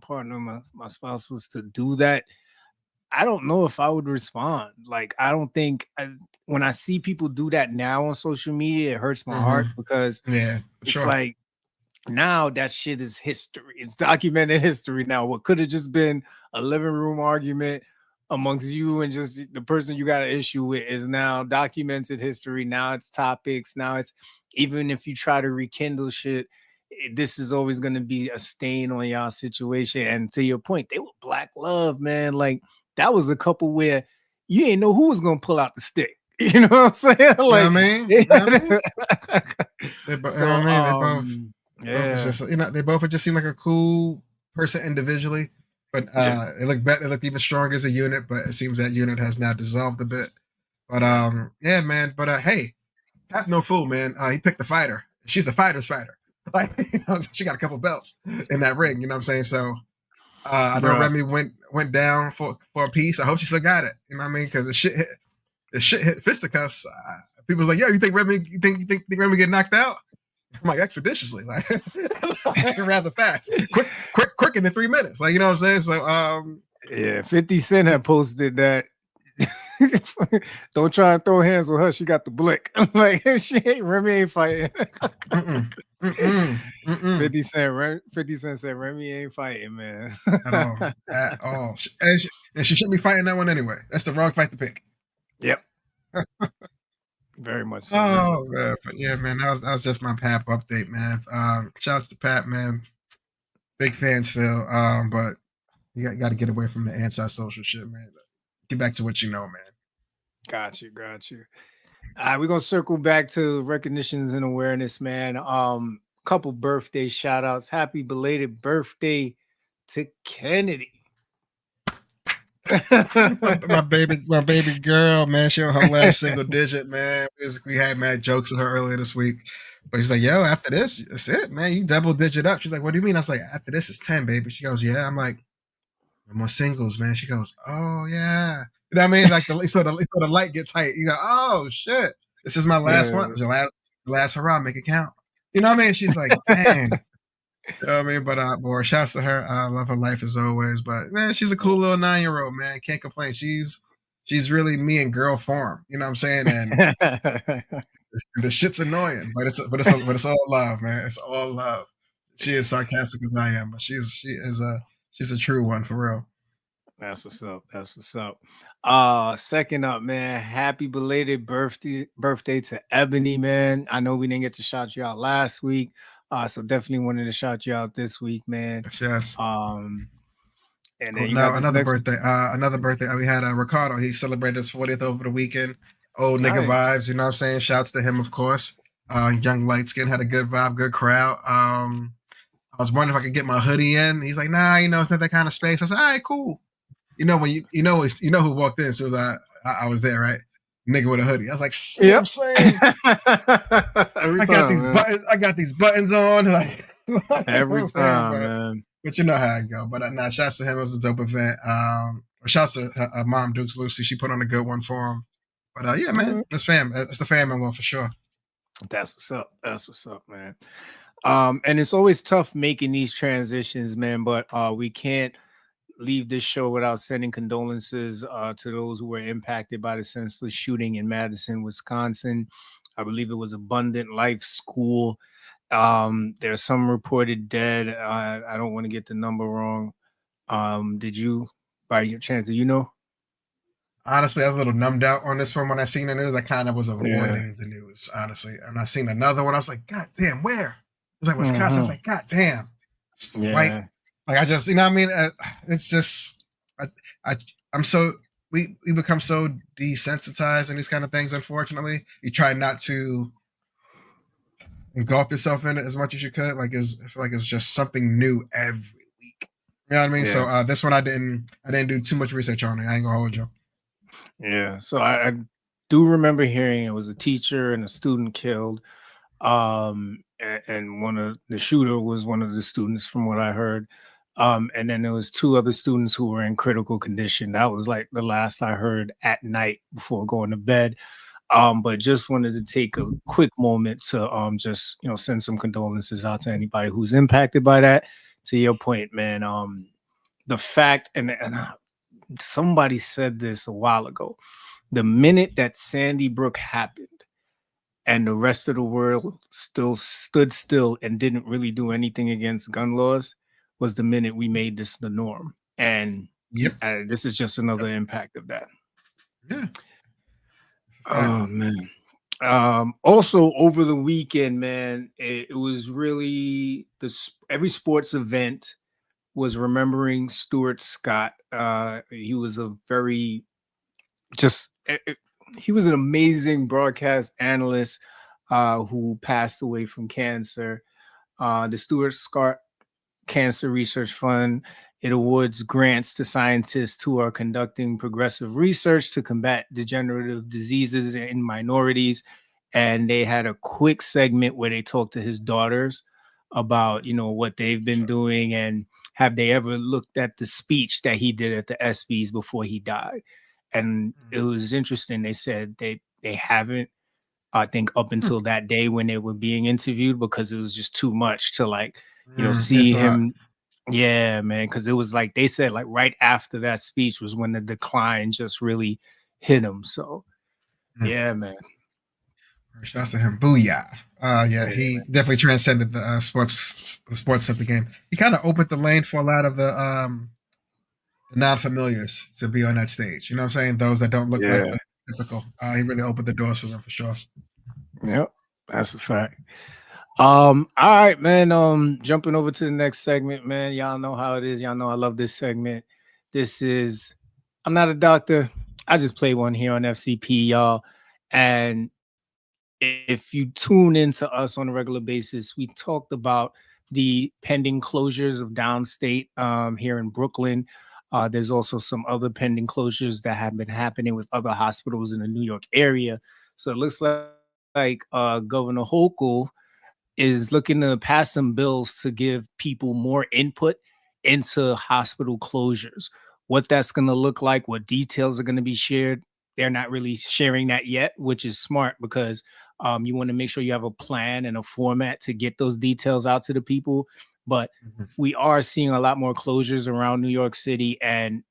partner, my spouse was to do that, I don't know if I would respond. Like, I don't think when I see people do that now on social media, it hurts my heart because it's like, Now that shit is history. It's documented history now. What could have just been a living room argument amongst you and just the person you got an issue with is now documented history. Now it's topics. Now it's, even if you try to rekindle shit, this is always going to be a stain on y'all situation. And to your point, they were black love, man. Like that was a couple where you ain't know who was going to pull out the stick. You know what I'm saying? Like, you know what I mean? You know what I mean? So, you know what I mean? They both yeah, just, they both just seem like a cool person individually, but it looked better. It looked even stronger as a unit, but it seems that unit has now dissolved a bit. But yeah, man. But hey, Pat no fool, man. He picked the fighter. She's a fighter's fighter. Like, she got a couple belts in that ring. You know what I'm saying? So I know Remy went down for a piece. I hope she still got it. You know what I mean? Because the shit hit fisticuffs. People's like, yo, you think Remy get knocked out? I'm like, expeditiously, like rather fast, quick in the 3 minutes, like, you know what I'm saying? So yeah, 50 Cent had posted that. Don't try and throw hands with her. She got the blick. Like Remy ain't fighting. 50 Cent said Remy ain't fighting, man. at all. And she shouldn't be fighting that one anyway. That's the wrong fight to pick. Yep. Very much so. Oh man, but yeah, man, that was just my Pap update, man. Shouts to Pat, man. Big fan still. But you got to get away from the antisocial shit, man. Get back to what you know, man. Got you. We're gonna circle back to recognitions and awareness, man. Couple birthday shout outs. Happy belated birthday to Kennedy. my baby girl, man. She on her last single digit, man. We had mad jokes with her earlier this week. But he's like, yo, after this, that's it, man. You double digit up. She's like, what do you mean? I was like, after this is 10, baby. She goes, yeah. I'm like, no more singles, man. She goes, oh yeah. You know what I mean? Like the light gets tight. You go, oh shit. This is my last one. Your last hurrah, make it count. You know what I mean? She's like, dang. You know what I mean? But boy, shouts to her. I love her life as always. But man, she's a cool little 9-year-old, man. Can't complain. She's really me in girl form. You know what I'm saying? And the shit's annoying, but it's all love, man. It's all love. She is sarcastic as I am, but she's a true one for real. That's what's up. Second up, man. Happy belated birthday to Ebony, man. I know we didn't get to shout you out last week. So definitely wanted to shout you out this week, man. Yes. And then cool. Now another birthday. We had Ricardo. He celebrated his 40th over the weekend. Old nigga vibes. You know what I'm saying? Shouts to him, of course. Young light skin, had a good vibe, good crowd. I was wondering if I could get my hoodie in. He's like, nah, it's not that kind of space. I said, all right, cool. You know when you know who walked in as soon as I was there, right? Nigga with a hoodie. I was like, yeah, I'm saying. I got these buttons on, like every time, man. But you know how I go. But nah, shouts to him. It was a dope event. Shouts to her mom, Dukes Lucy. She put on a good one for him. But yeah, man, that's fam. That's the family one for sure. That's what's up, man. And it's always tough making these transitions, man. But we can't leave this show without sending condolences to those who were impacted by the senseless shooting in Madison, Wisconsin. I believe it was Abundant Life School. There's some reported dead. I don't want to get the number wrong. Did you, by your chance, do you know? Honestly, I was a little numbed out on this one when I seen the news. I kind of was avoiding the news, honestly. And I seen another one. I was like, God damn, where? It was like Wisconsin. I was like, God damn. Like I just, you know what I mean? It's just, we become so desensitized in these kind of things, unfortunately. You try not to engulf yourself in it as much as you could. Like, I feel like it's just something new every week. You know what I mean? Yeah. So this one, I didn't do too much research on it. I ain't gonna hold you. Yeah. So I do remember hearing it was a teacher and a student killed. And one of the shooter was one of the students from what I heard. And then there was 2 other students who were in critical condition. That was like the last I heard at night before going to bed. But just wanted to take a quick moment to just send some condolences out to anybody who's impacted by that. To your point, man, the fact and somebody said this a while ago, the minute that Sandy Brook happened and the rest of the world still stood still and didn't really do anything against gun laws was the minute we made this the norm. And Yep. this is just another impact of that. Yeah. Oh man. Also over the weekend, man, it was really every sports event was remembering Stuart Scott. He was a very he was an amazing broadcast analyst who passed away from cancer. The Stuart Scott Cancer Research Fund, it awards grants to scientists who are conducting progressive research to combat degenerative diseases in minorities. And they had a quick segment where they talked to his daughters about, what they've been doing, and have they ever looked at the speech that he did at the ESPYs before he died. And it was interesting. They said they haven't, I think, up until that day when they were being interviewed, because it was just too much to see him. Yeah, man, because it was like they said, like right after that speech was when the decline just really hit him. So yeah, man. Shouts to him. Booyah. Yeah, he definitely transcended the sports of the game. He kind of opened the lane for a lot of the non-familiars to be on that stage. You know what I'm saying? Those that don't look like the typical. He really opened the doors for them for sure. Yep, that's a fact. All right, man. Jumping over to the next segment, man. Y'all know how it is. Y'all know I love this segment. This is I'm not a doctor. I just play one here on FCP, y'all. And if you tune into us on a regular basis, we talked about the pending closures of downstate here in Brooklyn. There's also some other pending closures that have been happening with other hospitals in the New York area. So it looks like Governor Hochul is looking to pass some bills to give people more input into hospital closures. What that's going to look like, what details are going to be shared. They're not really sharing that yet, which is smart, because you want to make sure you have a plan and a format to get those details out to the people. But we are seeing a lot more closures around New York City, and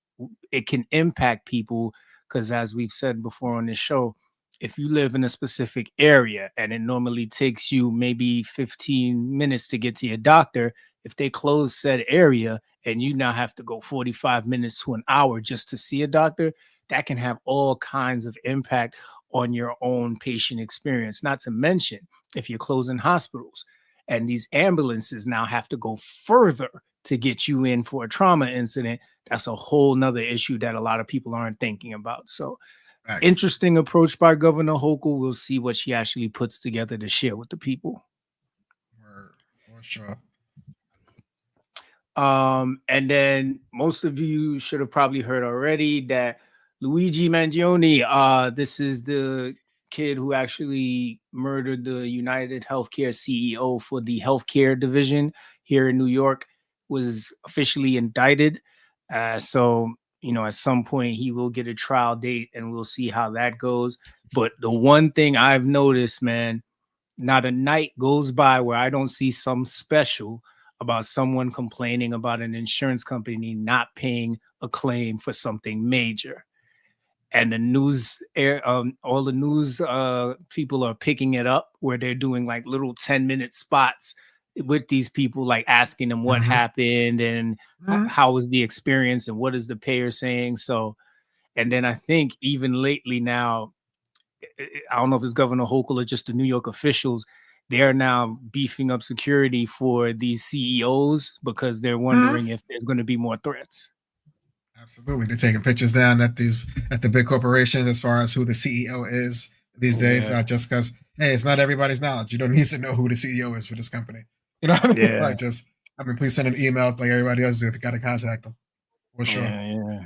it can impact people because, as we've said before on this show, if you live in a specific area and it normally takes you maybe 15 minutes to get to your doctor, if they close said area and you now have to go 45 minutes to an hour just to see a doctor, that can have all kinds of impact on your own patient experience. Not to mention, if you're closing hospitals and these ambulances now have to go further to get you in for a trauma incident, that's a whole nother issue that a lot of people aren't thinking about. So interesting approach by Governor Hochul. We'll see what she actually puts together to share with the people. For sure. And then most of you should have probably heard already that Luigi Mangione, this is the kid who actually murdered the United Healthcare CEO for the healthcare division here in New York, was officially indicted. So, at some point he will get a trial date and we'll see how that goes. But the one thing I've noticed, man, not a night goes by where I don't see some special about someone complaining about an insurance company not paying a claim for something major. And the news all the news people are picking it up, where they're doing like little 10-minute spots with these people, like asking them what happened and how was the experience and what is the payer saying. So, and then I think even lately now, I don't know if it's Governor Hochul or just the New York officials, they're now beefing up security for these CEOs because they're wondering if there's going to be more threats. Absolutely. They're taking pictures down at the big corporations as far as who the CEO is these days, not just because, hey, it's not everybody's knowledge. You don't need to know who the CEO is for this company. You know what I mean? Yeah. Like please send an email like everybody else if you got to contact them. For sure. Yeah.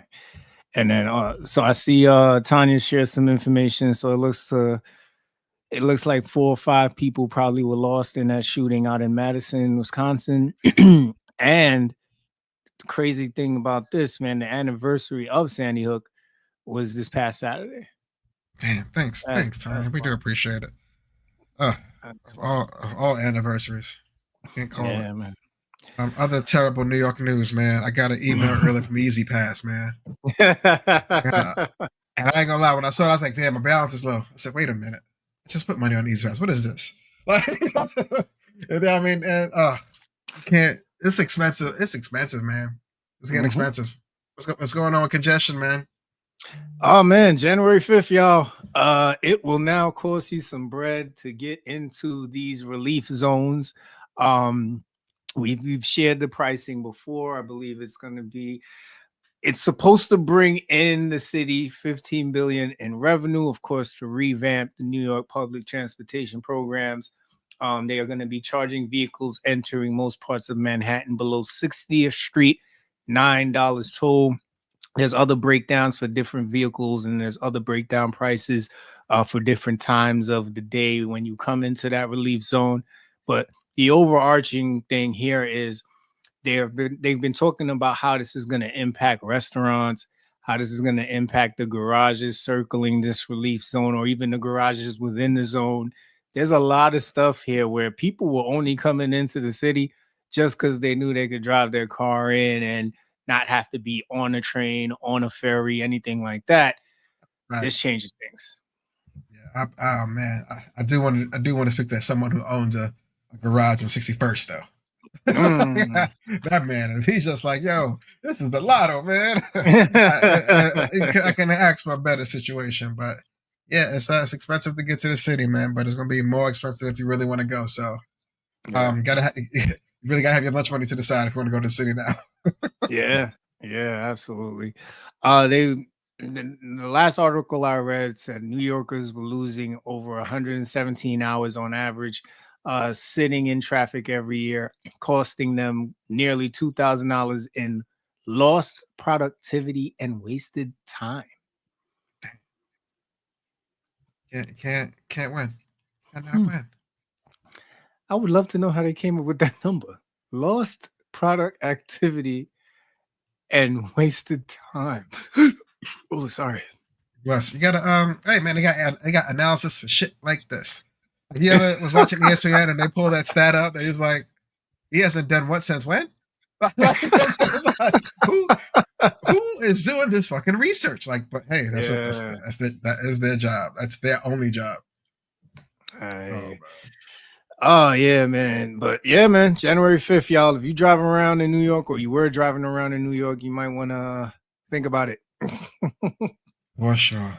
And then, so I see Tanya shared some information. So it looks like 4 or 5 people probably were lost in that shooting out in Madison, Wisconsin. And the crazy thing about this, man, the anniversary of Sandy Hook was this past Saturday. Damn, thanks, Tanya. We do appreciate it. All anniversaries. Can't call it. Man. Other terrible New York news, man. I got an email earlier from Easy Pass, man. And I ain't gonna lie, when I saw it, I was like, damn, my balance is low. I said, wait a minute. let's just put money on these guys. What is this? Like, I mean, you can't. It's expensive. It's expensive, man. It's getting expensive. What's going on with congestion, man? Oh man, January 5th, y'all. It will now cost you some bread to get into these relief zones. We've shared the pricing before. I believe it's supposed to bring in the city 15 billion in revenue, of course, to revamp the New York public transportation programs. They are going to be charging vehicles entering most parts of Manhattan below 60th Street $9 toll. There's other breakdowns for different vehicles, and there's other breakdown prices for different times of the day when you come into that relief zone. But the overarching thing here is they've been talking about how this is going to impact restaurants, how this is going to impact the garages circling this relief zone, or even the garages within the zone. There's a lot of stuff here where people were only coming into the city just because they knew they could drive their car in and not have to be on a train, on a ferry, anything like that. Right. This changes things. Yeah. Oh man, I do want to speak to someone who owns a garage on 61st though. So, yeah, that man he's just like, yo, this is the lotto, man. I can ask for a better situation, but yeah, it's expensive to get to the city, man. But it's gonna be more expensive if you really want to go. So, you really gotta have your lunch money to the side if you want to go to the city now. Yeah, absolutely. The last article I read said New Yorkers were losing over 117 hours on average sitting in traffic every year, costing them nearly $2,000 in lost productivity and wasted time. Can't win. Cannot win. I would love to know how they came up with that number. Lost product activity and wasted time. Oh, sorry. Bless. You gotta hey man, they got analysis for shit like this. If you ever was watching ESPN and they pull that stat up, they was like, he hasn't done what since when? who is doing this fucking research? Like, but hey, that is their job. That's their only job. Oh yeah, man. But yeah, man, January 5th, y'all. If you driving around in New York, or you were driving around in New York, you might want to think about it. For sure.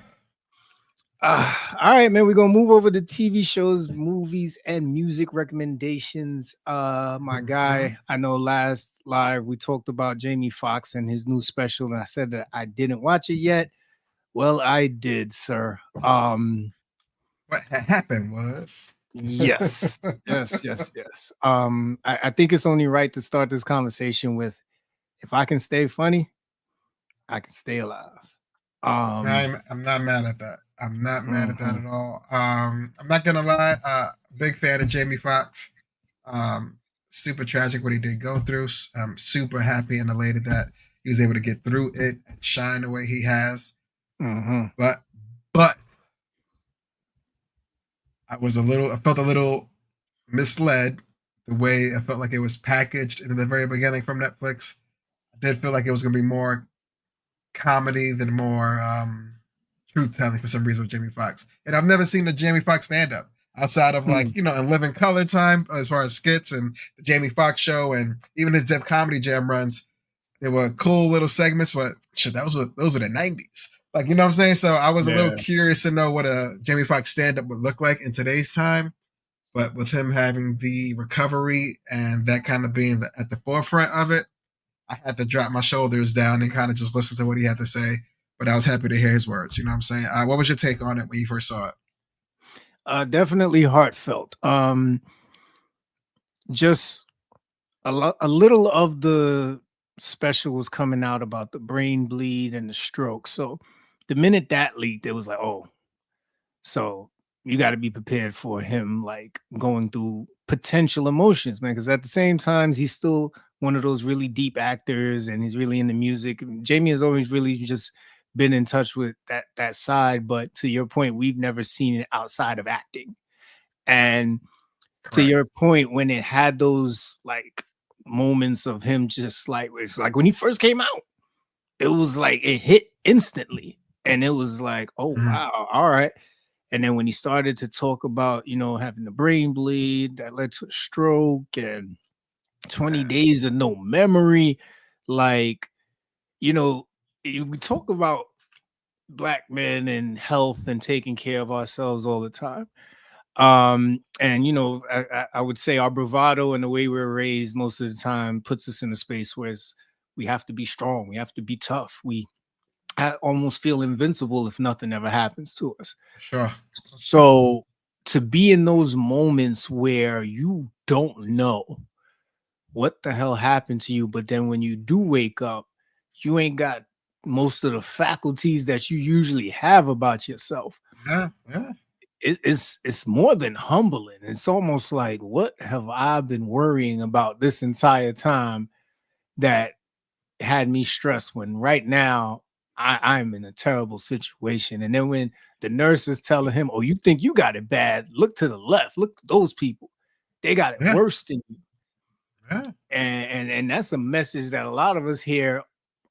All right, man. We're gonna move over to TV shows, movies, and music recommendations. My guy, I know last live we talked about Jamie Foxx and his new special, and I said that I didn't watch it yet. Well, I did, sir. What happened was yes. I think it's only right to start this conversation with, if I can stay funny, I can stay alive. I'm not mad at that. I'm not mad at that at all. I'm not gonna lie, big fan of Jamie Foxx. Super tragic what he did go through. I'm super happy and elated that he was able to get through it and shine the way he has. But I felt a little misled the way I felt like it was packaged in the very beginning from Netflix. I did feel like it was going to be more comedy than more truth telling for some reason with Jamie Foxx. And I've never seen a Jamie Foxx stand up outside of like, in Living Color time as far as skits and the Jamie Foxx show and even his Def Comedy Jam runs. They were cool little segments, but shit, those were the 90s. Like, you know what I'm saying? So I was a little curious to know what a Jamie Foxx stand-up would look like in today's time. But with him having the recovery and that kind of being at the forefront of it, I had to drop my shoulders down and kind of just listen to what he had to say. But I was happy to hear his words. You know what I'm saying? What was your take on it when you first saw it? Definitely heartfelt. Just a little of the special was coming out about the brain bleed and the stroke. So the minute that leaked, it was like, oh, so you got to be prepared for him like going through potential emotions, man. Because at the same time, he's still one of those really deep actors and he's really into music. Jamie has always really just been in touch with that side. But to your point, we've never seen it outside of acting. And to your point, when it had those like moments of him just like, it's like when he first came out, it was like it hit instantly. And it was like, oh, wow, all right. And then when he started to talk about, having the brain bleed that led to a stroke and 20 days of no memory, like, we talk about Black men and health and taking care of ourselves all the time. And I would say our bravado and the way we're raised most of the time puts us in a space where we have to be strong, we have to be tough, I almost feel invincible if nothing ever happens to us. Sure. So to be in those moments where you don't know what the hell happened to you, but then when you do wake up, you ain't got most of the faculties that you usually have about yourself. Yeah. It's more than humbling. It's almost like, what have I been worrying about this entire time that had me stressed, when right now I'm in a terrible situation? And then when the nurse is telling him, oh, you think you got it bad, look to the left, look at those people, they got it worse than you. And that's a message that a lot of us hear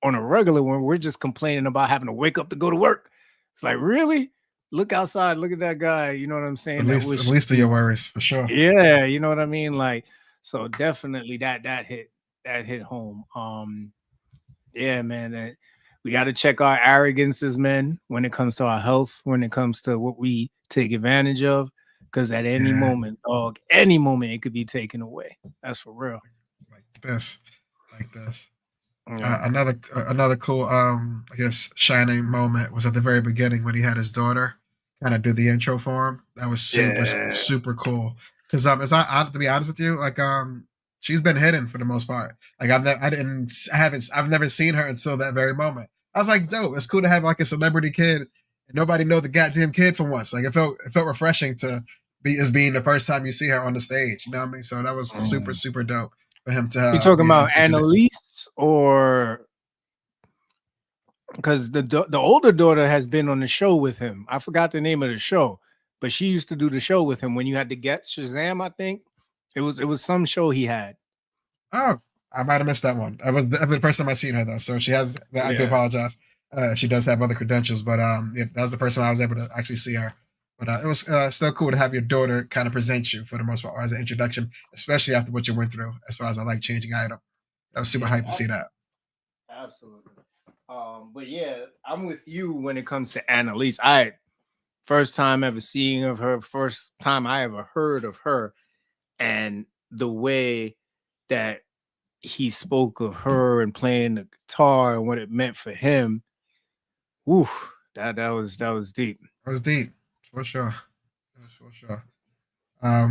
on a regular, when we're just complaining about having to wake up to go to work. It's like, really? Look outside, look at that guy, you know what I'm saying? At least of your worries, for sure. Yeah, you know what I mean? Like, so definitely that hit home. Yeah, man, we got to check our arrogance as men when it comes to our health, when it comes to what we take advantage of, because at any moment, it could be taken away. That's for real. Like this. Yeah. Another cool, I guess, shining moment was at the very beginning when he had his daughter kind of do the intro for him. That was super cool. Because to be honest with you, like she's been hidden for the most part. Like I've never seen her until that very moment. I was like, dope. It's cool to have like a celebrity kid and nobody know the goddamn kid for once. Like it felt refreshing to be as being the first time you see her on the stage. You know what I mean? So that was super dope for him to. You talking about Annalise, or because the older daughter has been on the show with him? I forgot the name of the show, but she used to do the show with him when you had to get Shazam. I think it was some show he had. Oh, I might have missed that one. That was the first time I seen her though, so she has. I do apologize. She does have other credentials, but that was the first time I was able to actually see her. But it was still cool to have your daughter kind of present you for the most part as an introduction, especially after what you went through. As far as I like changing item, I was super hyped to see that. Absolutely. But yeah, I'm with you when it comes to Annalise. First time ever seeing of her, first time I ever heard of her, and the way that he spoke of her and playing the guitar and what it meant for him. Woo, that was deep. That was deep, for sure. I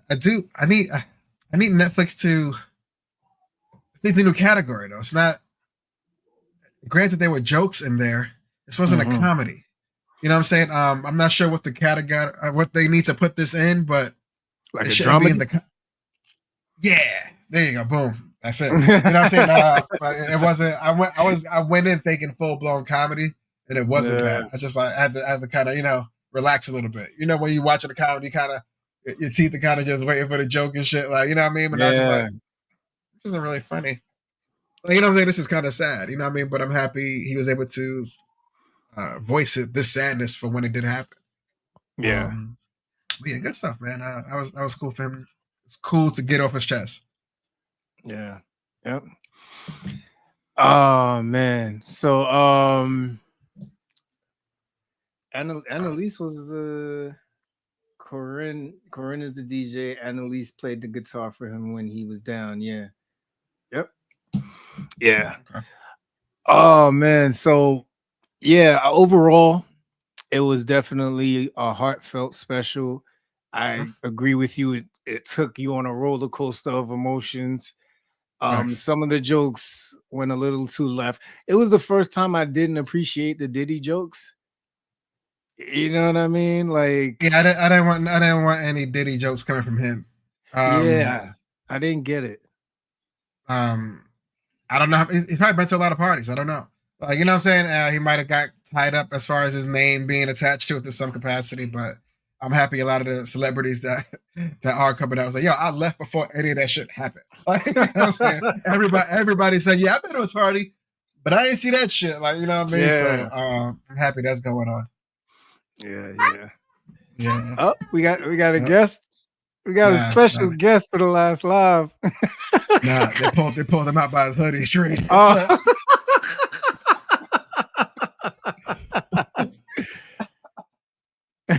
need Netflix to. It's a new category though. It's not. Granted, there were jokes in there. This wasn't a comedy. You know what I'm saying? I'm not sure what the category, what they need to put this in, but like it shouldn't be in the. Yeah, there you go. Boom. That's it. You know what I'm saying? But it wasn't. I went in thinking full blown comedy, and it wasn't that. I just like I had to kind of relax a little bit. You know, when you watching a comedy, kind of your teeth are kind of just waiting for the joke and shit. Like, you know what I mean? But I just like, this isn't really funny. Like, you know what I'm saying? This is kind of sad. You know what I mean? But I'm happy he was able to voice this sadness for when it did happen. Yeah. But yeah, good stuff, man. That was cool for him. It's cool to get off his chest. Yeah. Yep. Oh man. So Annalise was the Corinne is the DJ. Annalise played the guitar for him when he was down. Yeah. Yep. Yeah. Okay. Oh man. So yeah, overall, it was definitely a heartfelt special. I agree with you. It took you on a roller coaster of emotions. Nice. Some of the jokes went a little too left. It was the first time I didn't appreciate the Diddy jokes. You know what I mean? Like, yeah, I didn't want any Diddy jokes coming from him. Yeah, I didn't get it. I don't know. He's probably been to a lot of parties. I don't know. You know what I'm saying? He might have got tied up as far as his name being attached to it to some capacity, but I'm happy a lot of the celebrities that are coming out was like, yo, I left before any of that shit happened. Like, you know what I'm saying? Everybody said, yeah, I've been to his party, but I didn't see that shit. Like, you know what I mean? Yeah. So I'm happy that's going on. Yeah. Yeah. We got a guest. We got a special guest for the last live. They pulled him out by his hoodie straight. Oh.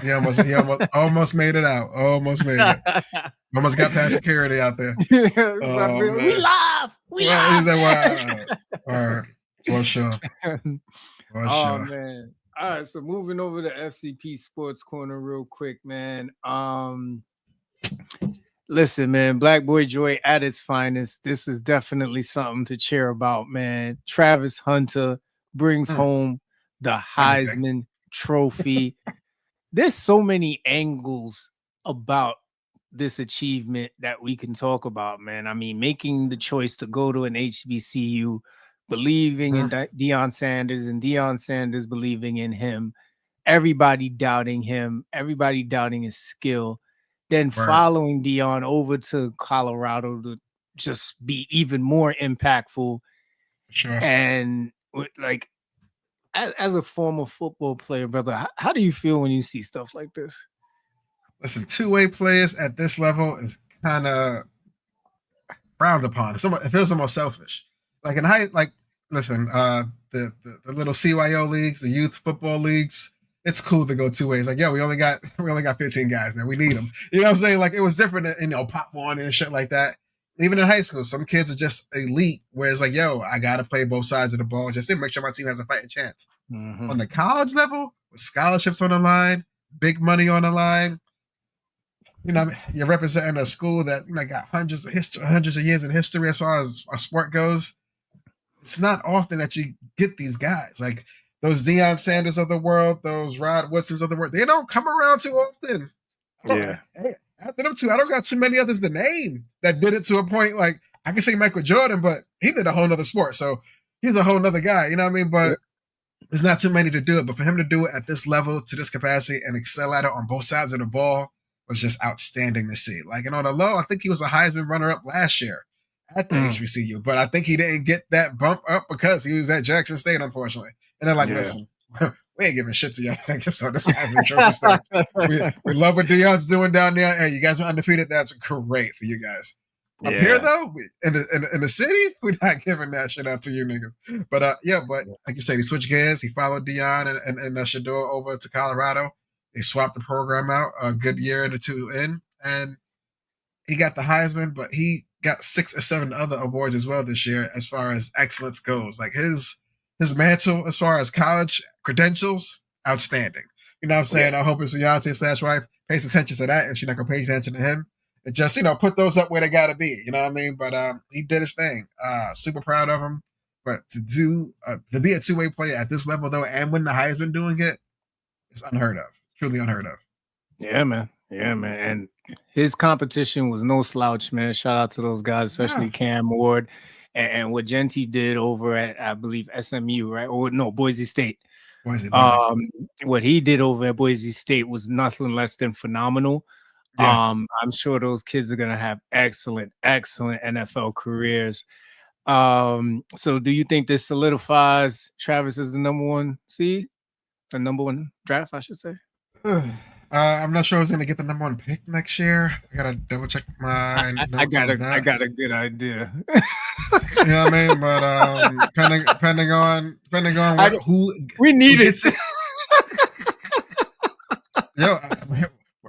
He almost made it out. Almost made it. Almost got past security out there. We love. He said, wow. For sure. Man. All right, so moving over to FCP Sports Corner real quick, man. Listen, man, Black Boy Joy at its finest. This is definitely something to cheer about, man. Travis Hunter brings home the Heisman Trophy. There's so many angles about this achievement that we can talk about, man. I mean, making the choice to go to an HBCU, believing in Deion Sanders, and Deion Sanders believing in him, everybody doubting him, everybody doubting his skill, then following Deion over to Colorado to just be even more impactful. Sure. And like, as a former football player, brother, how do you feel when you see stuff like this? Listen, two-way players at this level is kind of frowned upon. It feels almost selfish. Like listen, the little CYO leagues, the youth football leagues, it's cool to go two ways. Like, we only got 15 guys, man. We need them. You know what I'm saying? Like, it was different in Pop One and shit like that. Even in high school, some kids are just elite, where it's like, I gotta play both sides of the ball just to make sure my team has a fighting chance. Mm-hmm. On the college level, with scholarships on the line, big money on the line, you're representing a school that got hundreds of years in history as far as a sport goes. It's not often that you get these guys like those Deion Sanders of the world, those Rod Woodsons of the world. They don't come around too often. Yeah. After them two, I don't got too many others to name that did it to a point. Like, I can say Michael Jordan, but he did a whole nother sport, so he's a whole nother guy. You know what I mean? But there's not too many to do it. But for him to do it at this level, to this capacity, and excel at it on both sides of the ball was just outstanding to see. Like, and on the low, I think he was a Heisman runner-up last year at the HBCU, but I think he didn't get that bump up because he was at Jackson State, unfortunately. And they're like, listen, we ain't giving shit to y'all niggas on this Heisman Trophy stage. We love what Deion's doing down there. Hey, you guys are undefeated. That's great for you guys. Up here, though, in the city, we're not giving that shit out to you niggas. But like you said, he switched gears. He followed Deion and Shador over to Colorado. They swapped the program out a good year or two in, and he got the Heisman, but he got 6 or 7 other awards as well this year as far as excellence goes. Like, his mantle as far as college credentials, outstanding. You know what I'm saying? I hope his fiance/wife pays attention to that, and she's not going to pay attention to him. And just, put those up where they got to be. You know what I mean? But he did his thing. Super proud of him. But to be a two-way player at this level, though, and win the Heisman doing it, it's unheard of. Truly unheard of. Yeah, man. And his competition was no slouch, man. Shout out to those guys, especially Cam Ward and what Genty did over at, I believe, SMU, right? Or no, Boise State. Boise. What he did over at Boise State was nothing less than phenomenal. Yeah. I'm sure those kids are gonna have excellent NFL careers. So do you think this solidifies Travis as the number 1 seed? The number 1 draft, I should say. I'm not sure who's going to get the number 1 pick next year. I got to double check my notes I got a good idea. You know what I mean? But depending on who we need it.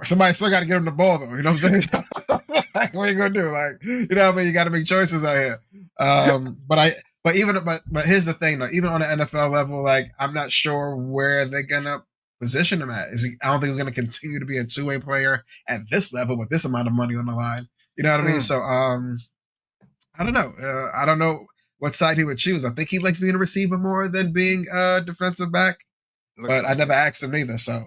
Somebody still got to get him the ball, though. You know what I'm saying? Like, what are you going to do? Like, you know what I mean? You got to make choices out here. But here's the thing, though. Even on the NFL level, like, I'm not sure where they're going to position him at. I don't think he's going to continue to be a two-way player at this level with this amount of money on the line. You know what I mean? So, I don't know. I don't know what side he would choose. I think he likes being a receiver more than being a defensive back. But I never asked him either, so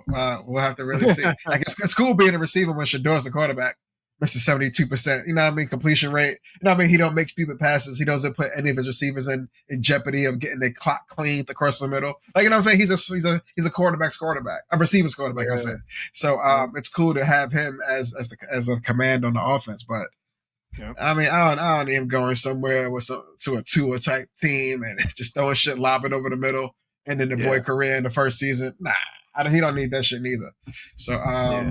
we'll have to really see. I guess it's cool being a receiver when Shador's the quarterback. Mr. 72%, you know what I mean? Completion rate. You know what I mean? He don't make stupid passes. He doesn't put any of his receivers in jeopardy of getting their clock cleaned across the middle. Like, you know what I'm saying? He's a quarterback's quarterback, a receiver's quarterback. I said. So it's cool to have him as a command on the offense. But I mean, I don't need him going somewhere to a Tua type team and just throwing shit, lobbing over the middle, and then the boy career in the first season. Nah. He don't need that shit neither. So I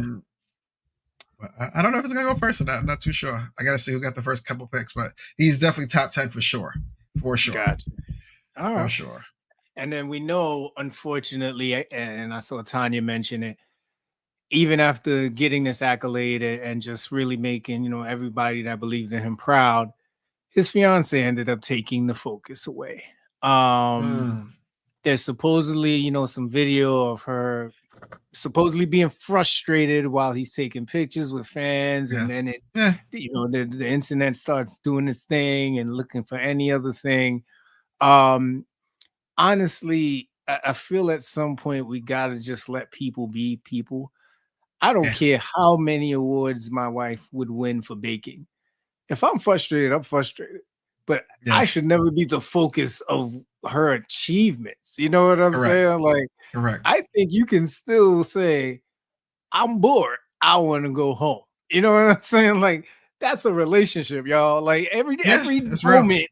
don't know if it's gonna go first or not. I'm not too sure. I gotta see who got the first couple picks, but he's definitely top 10 for sure. For sure. Gotcha. All right. For sure. And then we know, unfortunately, and I saw Tanya mention it, even after getting this accolade and just really making, everybody that believed in him proud, his fiance ended up taking the focus away. There's supposedly, some video of her supposedly being frustrated while he's taking pictures with fans, and then the internet starts doing its thing and looking for any other thing. Honestly, I feel at some point we gotta just let people be people. I don't care how many awards my wife would win for baking. If I'm frustrated, I'm frustrated. But I should never be the focus of her achievements. You know what I'm saying? Like, I think you can still say, I'm bored. I want to go home. You know what I'm saying? Like, that's a relationship, y'all. Like every moment.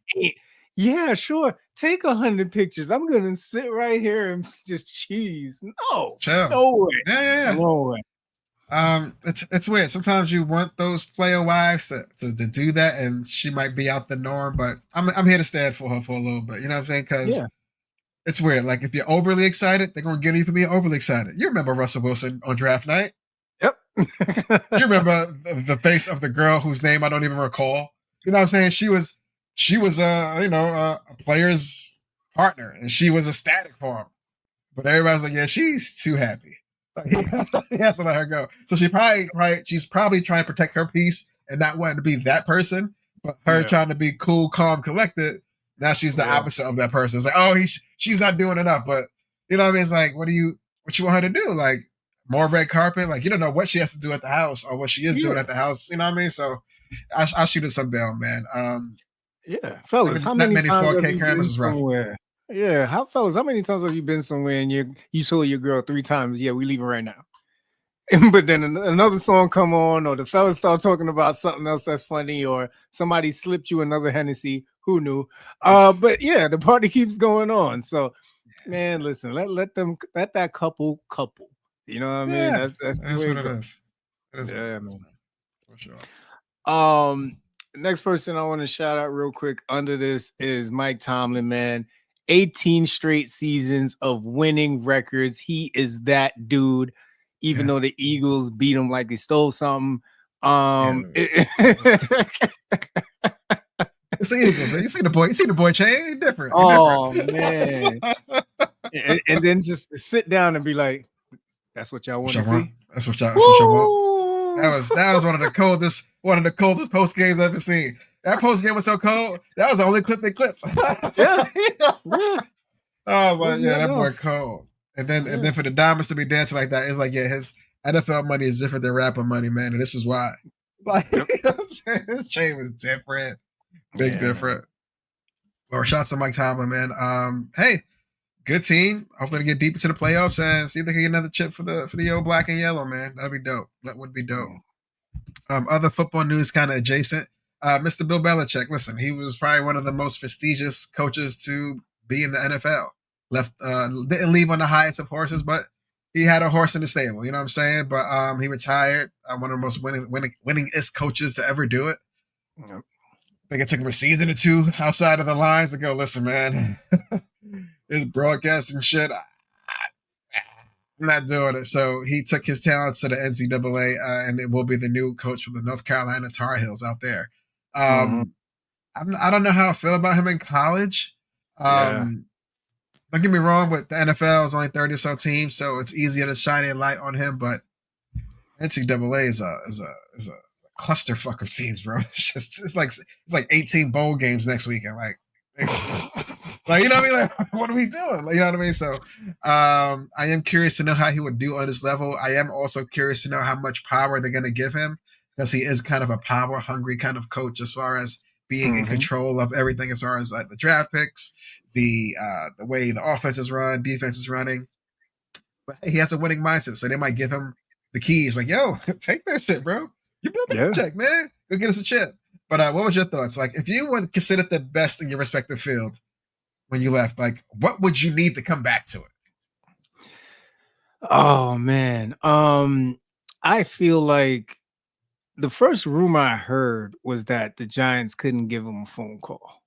Yeah, sure. Take 100 pictures. I'm gonna sit right here and just cheese. No, no way. Yeah. No way. It's weird. Sometimes you want those player wives to do that, and she might be out the norm. But I'm here to stand for her for a little bit. You know what I'm saying? Because it's weird. Like if you're overly excited, they're gonna get you for being overly excited. You remember Russell Wilson on draft night? Yep. You remember the face of the girl whose name I don't even recall? You know what I'm saying? She was a player's partner, and she was ecstatic for him. But everybody was like, yeah, she's too happy. He has to let her go. So she's probably trying to protect her peace and not wanting to be that person, but her trying to be cool, calm, collected. Now she's the opposite of that person. It's like, oh, she's not doing enough. But you know what I mean? It's like, what you want her to do? Like more red carpet? Like you don't know what she has to do at the house or what she is doing at the house. You know what I mean? So I'll shoot her some bail, man. Fellas, how many times have you been somewhere? Fellas, how many times have you been somewhere and you told your girl 3 times, yeah, we leaving right now? But then another song come on, or the fellas start talking about something else that's funny, or somebody slipped you another Hennessy. Who knew? But yeah, the party keeps going on. So, man, listen, let that couple. You know what I mean? That's what it is. Man. For sure. Next person I want to shout out real quick under this is Mike Tomlin, man. 18 straight seasons of winning records. He is that dude, even though the Eagles beat him like they stole something. It's the Eagles, man. You see the boy chain? Different. Man. and then just sit down and be like, that's what y'all want to see? That's what y'all want. That was one of the coldest post games I've ever seen. That post game was so cold. That was the only clip they clipped. I was like, that boy cold. And then for the Diamonds to be dancing like that, it's like, his NFL money is different than rapper money, man. And this is why. Like, you know what I'm saying? His chain was different. Big different. Well, shouts to Mike Tomlin, man. Hey, good team. Hopefully to get deep into the playoffs and see if they can get another chip for the old black and yellow, man. That'd be dope. That would be dope. Other football news kind of adjacent. Mr. Bill Belichick, listen, he was probably one of the most prestigious coaches to be in the NFL. Didn't leave on the highest of horses, but he had a horse in the stable. You know what I'm saying? But he retired. One of the most winningest coaches to ever do it. Yep. I think it took him a season or 2 outside of the lines to go, listen, man, this broadcasting shit, I'm not doing it. So he took his talents to the NCAA, and it will be the new coach for the North Carolina Tar Heels out there. I don't know how I feel about him in college. Don't get me wrong, but the NFL is only 30 or so teams, so it's easier to shine a light on him. But NCAA is a clusterfuck of teams, bro. It's like 18 bowl games next weekend. Like you know what I mean? Like, what are we doing? Like, you know what I mean? So I am curious to know how he would do on this level. I am also curious to know how much power they're going to give him, because he is kind of a power hungry kind of coach as far as being in control of everything, as far as like the draft picks, the way the offense is run, defense is running. But hey, he has a winning mindset, so they might give him the keys. Like, yo, take that shit, bro. You built that check, man. Go get us a chip. But what was your thoughts? Like, if you were considered the best in your respective field when you left, like, what would you need to come back to it? Oh man. I feel like the first rumor I heard was that the Giants couldn't give him a phone call.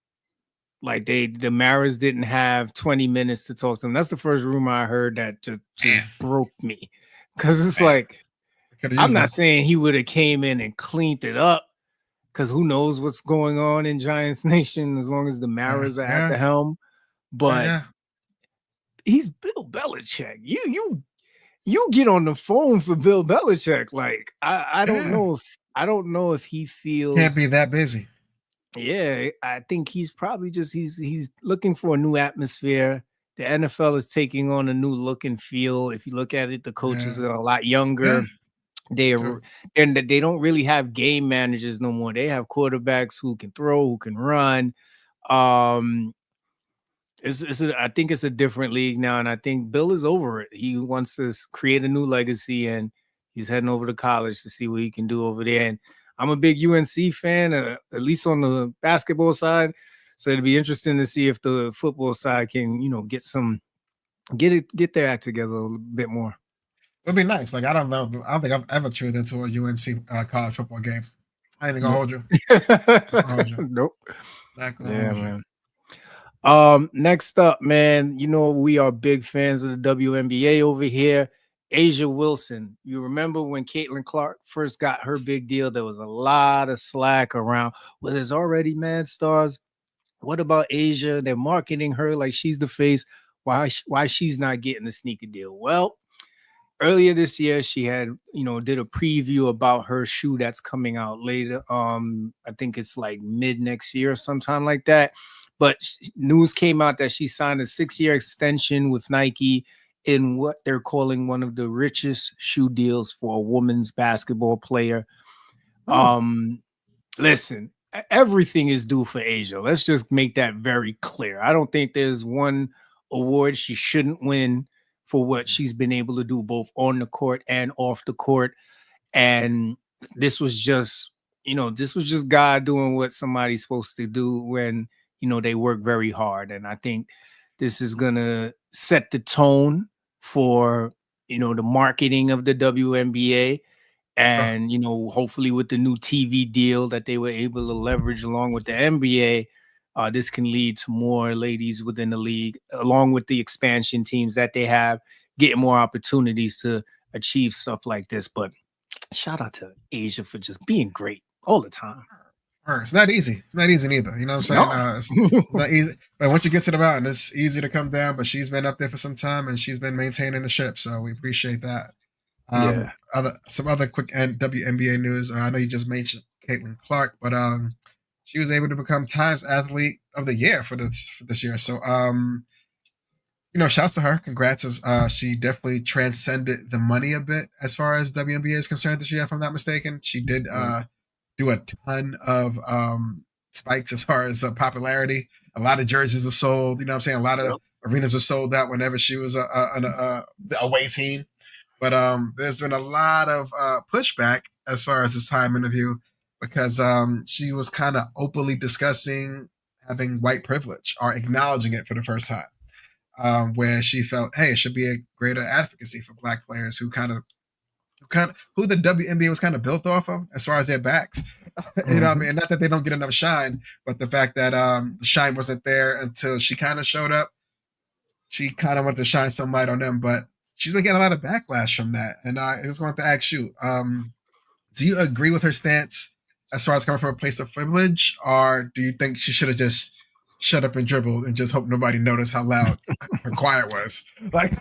Like the Maras didn't have 20 minutes to talk to him. That's the first rumor I heard that just Man, broke me. Cause it's man, like, I could have I'm used not him. saying he would have came in and cleaned it up. Cause who knows what's going on in Giants Nation as long as the Maras are at Yeah, the helm. yeah, But yeah, he's Bill Belichick. You get on the phone for Bill Belichick. Like yeah. I don't know if he Can't feels. be that busy. Yeah, I think he's probably just he's looking for a new atmosphere. The NFL is taking on a new look and feel. If you look at it, the coaches Yeah, are a lot yeah. younger. They Too. are, and they don't really have game managers no more. They have quarterbacks who can throw, who can run. Um, I think it's a different league now, and I think Bill is over it. He wants to create a new legacy, and he's heading over to college to see what he can do over there. And I'm a big UNC fan, at least on the basketball side. So it'd be interesting to see if the football side can, get their act together a little bit more. It'd be nice. Like I don't know. I don't think I've ever tuned into a UNC college football game. I ain't gonna Nope. hold you. Not gonna hold you. Nope. Not gonna Yeah, hold you. man. Next up, man, we are big fans of the WNBA over here. Asia Wilson. You remember when Caitlin Clark first got her big deal? There was a lot of slack around. Well, there's already mad stars. What about Asia? They're marketing her like she's the face. Why she's not getting a sneaker deal? Well, earlier this year she had did a preview about her shoe that's coming out later. I think it's like mid next year or sometime like that, but news came out that she signed a 6-year extension with Nike in what they're calling one of the richest shoe deals for a women's basketball player. Oh, Listen, everything is due for Asia. Let's just make that very clear. I don't think there's one award she shouldn't win for what she's been able to do both on the court and off the court. And this was just, this was just God doing what somebody's supposed to do when, they work very hard. And I think this is going to set the tone for, the marketing of the WNBA. sure. And hopefully with the new TV deal that they were able to leverage along with the NBA, this can lead to more ladies within the league, along with the expansion teams that they have, getting more opportunities to achieve stuff like this. But shout out to Asia for just being great all the time. It's not easy. It's not easy neither. You know what I'm saying? No. It's not easy. But once you get to the mountain, it's easy to come down. But she's been up there for some time, and she's been maintaining the ship. So we appreciate that. Yeah. Some other quick WNBA news. I know you just mentioned Caitlin Clark, but she was able to become Times Athlete of the Year for this year. So shouts to her. Congrats, as she definitely transcended the money a bit as far as WNBA is concerned this year. If I'm not mistaken, she did do a ton of spikes as far as popularity. A lot of jerseys were sold. You know what I'm saying? A lot of Yep. arenas were sold out whenever she was the away team. But there's been a lot of pushback as far as this time interview because she was kind of openly discussing having white privilege or acknowledging it for the first time, where she felt, hey, it should be a greater advocacy for Black players who the WNBA was kind of built off of as far as their backs. You know what I mean? Not that they don't get enough shine, but the fact that the shine wasn't there until she kind of showed up. She kind of wanted to shine some light on them, but she's been getting a lot of backlash from that. And I just wanted to ask you, do you agree with her stance as far as coming from a place of privilege, or do you think she should have just shut up and dribbled and just hope nobody noticed how loud her choir was? Like,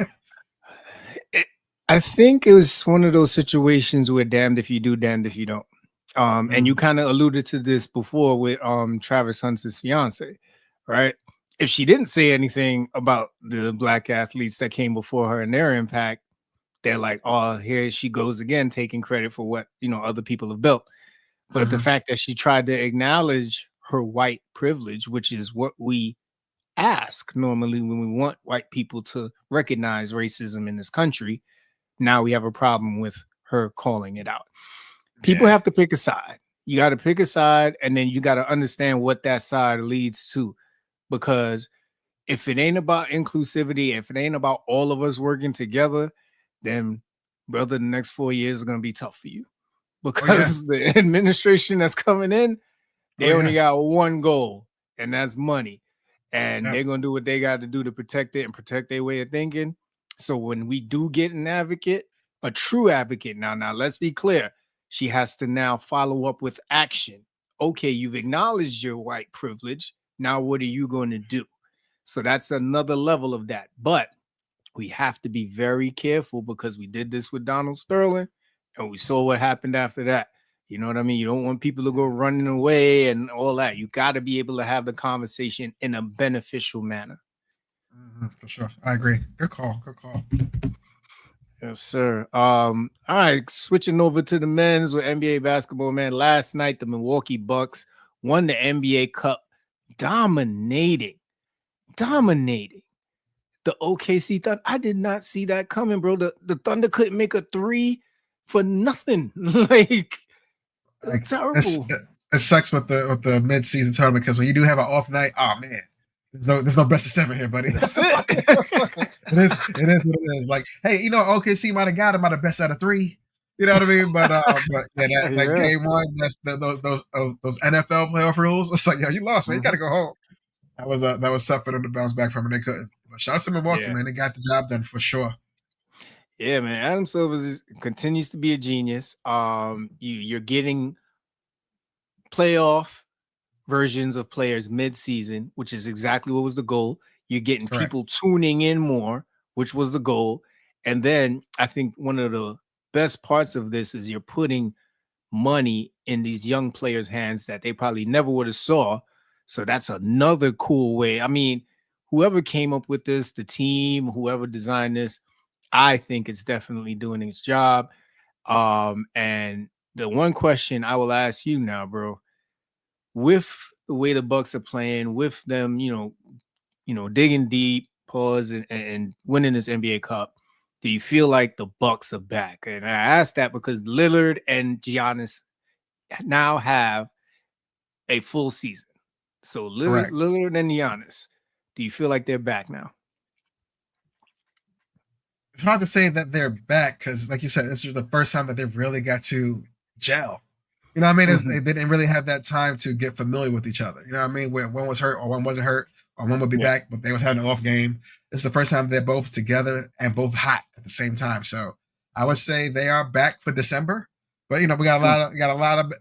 I think it was one of those situations where damned if you do, damned if you don't. And you kind of alluded to this before with Travis Hunter's fiance, right? If she didn't say anything about the Black athletes that came before her and their impact, they're like, oh, here she goes again, taking credit for what other people have built. But the fact that she tried to acknowledge her white privilege, which is what we ask normally when we want white people to recognize racism in this country, now we have a problem with her calling it out. People have to pick a side. You got to pick a side, and then you got to understand what that side leads to. Because if it ain't about inclusivity, if it ain't about all of us working together, then brother, the next 4 years are gonna be tough for you Oh because the administration that's coming in, they only yeah. got one goal, and that's money. And Yep. they're gonna do what they got to do to protect it and protect their way of thinking. So when we do get an advocate, a true advocate, now let's be clear, she has to now follow up with action. Okay, you've acknowledged your white privilege. Now what are you going to do? So that's another level of that. But we have to be very careful because we did this with Donald Sterling and we saw what happened after that. You know what I mean? You don't want people to go running away and all that. You got to be able to have the conversation in a beneficial manner. For sure. I agree. Good call. Good call. Yes, sir. All right, switching over to the men's with NBA basketball, man. Last night, the Milwaukee Bucks won the NBA Cup, dominating the OKC Thunder. I did not see that coming, bro. The Thunder couldn't make a three for nothing. Like, it's Like terrible. it sucks with the mid season tournament because when you do have an off night, oh man, there's no best of 7 here, buddy. That's it. It is what it is. Like, hey, OKC might have got him out of best out of 3. You know what I mean? But yeah, that Yeah. game 1, that's those NFL playoff rules. It's like, yo, you lost, man. You got to go home. That was tough for them to bounce back from, and they couldn't. But shout out to Milwaukee, Yeah. man. They got the job done for sure. Yeah, man. Adam Silver continues to be a genius. You're getting playoff versions of players mid-season, which is exactly what was the goal. You're getting Correct. people tuning in more, which was the goal. And then I think one of the best parts of this is you're putting money in these young players' hands that they probably never would have saw. So that's another cool way. I mean, whoever came up with this, the team, whoever designed this, I think it's definitely doing its job. And the one question I will ask you now, bro, with the way the Bucks are playing, with them, digging deep, pause, and winning this NBA Cup, do you feel like the Bucks are back? And I asked that because Lillard and Giannis now have a full season. So Lillard and Giannis, do you feel like they're back now? It's hard to say that they're back because, like you said, this is the first time that they've really got to gel. You know what I mean? Mhm. They didn't really have that time to get familiar with each other. You know what I mean? Where one was hurt or one wasn't hurt or one would be back, but they was having an off game. It's the first time they're both together and both hot at the same time. So I would say they are back for December. But we got a lot of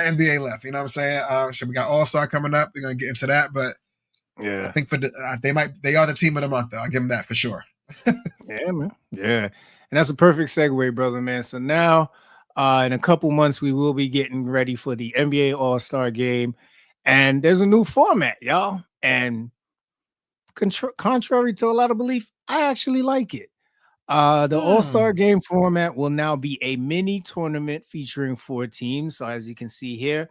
NBA left. You know what I'm saying? So we got All-Star coming up. We're gonna get into that, but I think they are the team of the month though. I'll give them that for sure. Yeah, man. Yeah. And that's a perfect segue, brother, man. So now in a couple months, we will be getting ready for the NBA All-Star game. And there's a new format, y'all. And contrary to a lot of belief, I actually like it. The All-Star game format will now be a mini tournament featuring 4 teams. So as you can see here,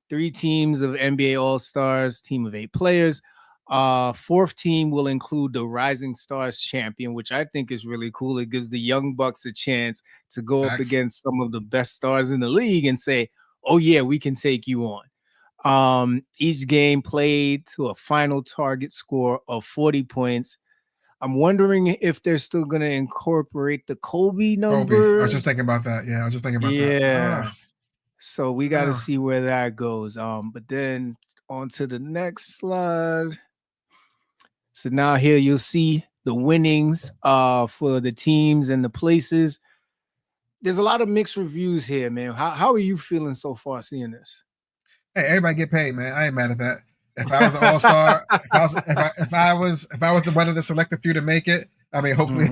3 teams of NBA All-Stars, team of 8 players. 4th team will include the Rising Stars champion, which I think is really cool. It gives the Young Bucks a chance to go up against some of the best stars in the league and say, oh yeah, we can take you on. Each game played to a final target score of 40 points. I'm wondering if they're still going to incorporate the Kobe numbers. I was just thinking about that. Yeah, I was just thinking about that. Yeah. So we got to see where that goes. But then on to the next slide. So now here you'll see the winnings for the teams and the places. There's a lot of mixed reviews here, man. How are you feeling so far seeing this? Hey, everybody get paid, man. I ain't mad at that. If I was an all-star, if I was the one of the selected few to make it, I mean, hopefully,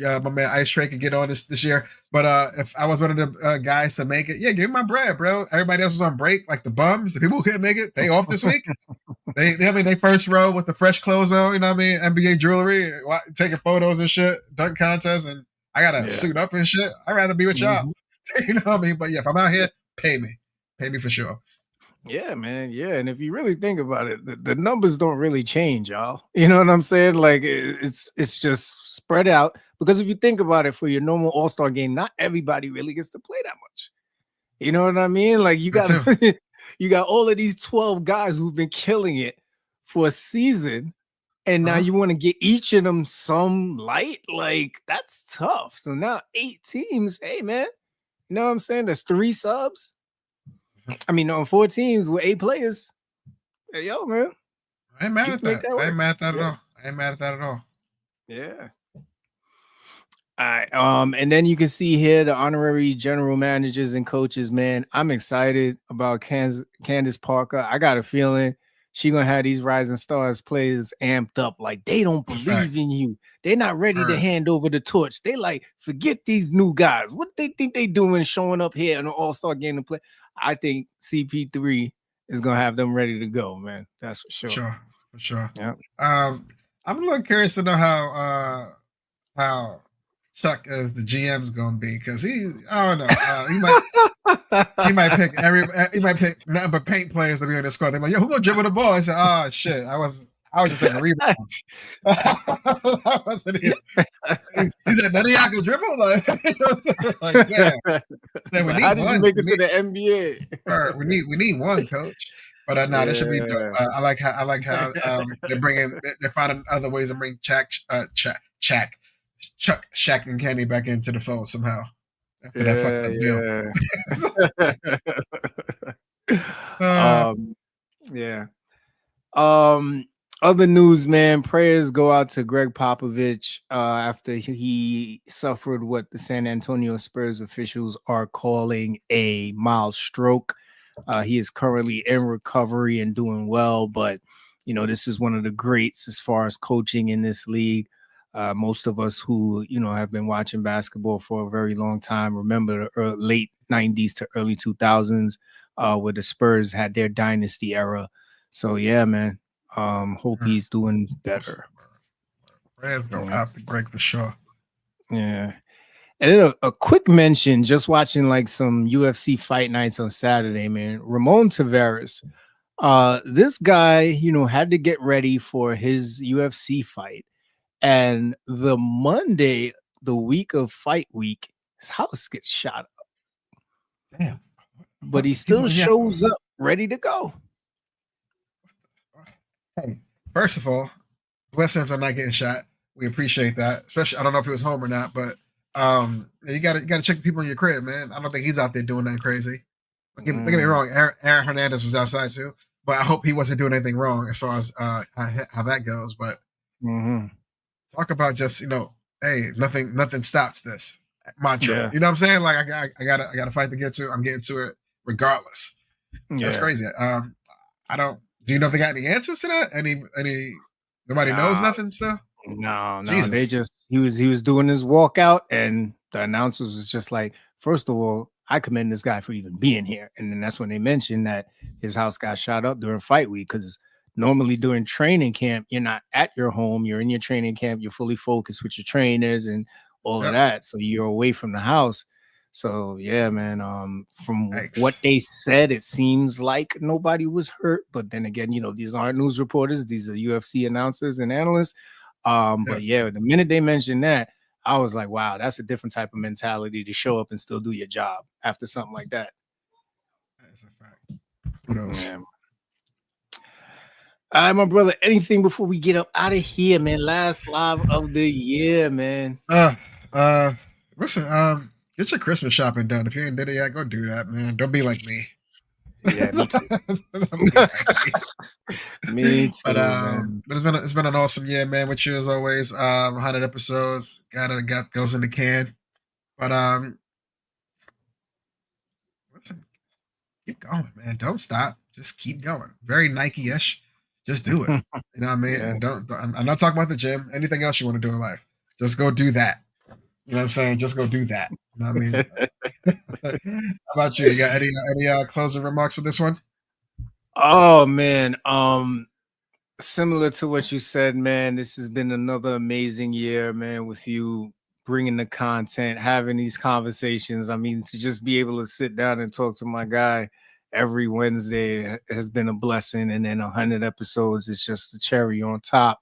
my man Ice Tray could get on this year. But if I was one of the guys to make it, yeah, give me my bread, bro. Everybody else was on break, like the bums, the people who couldn't make it, they off this week. They first row with the fresh clothes on, you know what I mean? NBA jewelry, taking photos and shit, dunk contests, and I gotta suit up and shit. I'd rather be with y'all. You know what I mean? But yeah, if I'm out here, pay me for sure. Yeah, man. Yeah. And if you really think about it, the numbers don't really change, y'all. You know what I'm saying? Like it's just spread out. Because if you think about it, for your normal All-Star game, not everybody really gets to play that much. You know what I mean? Like you got you got all of these 12 guys who've been killing it for a season. And now you want to get each of them some light? Like, that's tough. So now 8 teams. Hey, man. You know what I'm saying? There's 3 subs. I mean, on 4 teams with 8 players. Hey, yo, man. I ain't mad You at can make that. that I ain't work. mad at that at Yeah. all. I ain't mad at that at all. Yeah. All right. And then you can see here the honorary general managers and coaches, man. I'm excited about Candace Parker. I got a feeling she gonna have these rising stars players amped up. Like, they don't It's a fact. believe in you. They're not ready to hand over the torch. They like, forget these new guys. What they think they doing showing up here in an all-star game to play? I think CP3 is gonna have them ready to go, man. That's for sure. For sure. Yeah. I'm a little curious to know how Chuck as the GM's gonna be, because I don't know. He might pick nothing but paint players to be on the squad. They're like, yo, who gonna dribble the ball? I said, oh shit, I was just thinking rebounds. I wasn't even. He said, none of y'all can dribble? Like damn. Then we need how did one. you make it to the NBA? We need one, coach. But no, that should be dope. I like how they're finding other ways to bring Chuck, Shaq, and Kenny back into the fold somehow after that fucked up deal. Other news, man. Prayers go out to Greg Popovich after he suffered what the San Antonio Spurs officials are calling a mild stroke. He is currently in recovery and doing well, but this is one of the greats as far as coaching in this league. Most of us who have been watching basketball for a very long time remember the late 90s to early 2000s where the Spurs had their dynasty era. So yeah, man. Hope he's doing better. Prayers go out to Greg for sure. Yeah. And then a quick mention, just watching like some UFC fight nights on Saturday, man. Ramon Tavares, this guy, had to get ready for his UFC fight. And the Monday, the week of fight week, his house gets shot up. Damn. But he still shows up ready to go. Hey, first of all, blessings on not getting shot. We appreciate that. Especially, I don't know if he was home or not, but you gotta check the people in your crib, man. I don't think he's out there doing nothing crazy. Don't get me wrong, Aaron Hernandez was outside too, but I hope he wasn't doing anything wrong as far as how that goes. But talk about just hey, nothing stops this mantra. Yeah. You know what I'm saying? Like I gotta fight to get to. I'm getting to it regardless. That's crazy. I don't. Do you know if they got any answers to that? Nobody knows nothing still? No. Jesus. He was doing his walkout, and the announcers was just like, first of all, I commend this guy for even being here. And then that's when they mentioned that his house got shot up during fight week, because normally during training camp, you're not at your home, you're in your training camp, you're fully focused with your trainers and all of that. So you're away from the house. So yeah, man. From what they said, it seems like nobody was hurt. But then again, these aren't news reporters; these are UFC announcers and analysts. But yeah, the minute they mentioned that, I was like, wow, that's a different type of mentality to show up and still do your job after something like that. That's a fact. Kudos. Yeah. All right, my brother. Anything before we get up out of here, man? Last live of the year, man. Listen, get your Christmas shopping done. If you ain't did it yet, go do that, man. Don't be like me. Yeah, me too. Me too. But it's been an awesome year, man. With you as always. 100 episodes. Got goes in the can. But listen, keep going, man. Don't stop. Just keep going. Very Nike-ish. Just do it. You know what I mean? Yeah. Don't. I'm not talking about the gym. Anything else you want to do in life, just go do that. You know what I'm saying? Just go do that. You know what I mean? How about you? You got any closing remarks for this one? Oh man, similar to what you said, man. This has been another amazing year, man. With you bringing the content, having these conversations. I mean, to just be able to sit down and talk to my guy every Wednesday has been a blessing. And then 100 episodes is just the cherry on top.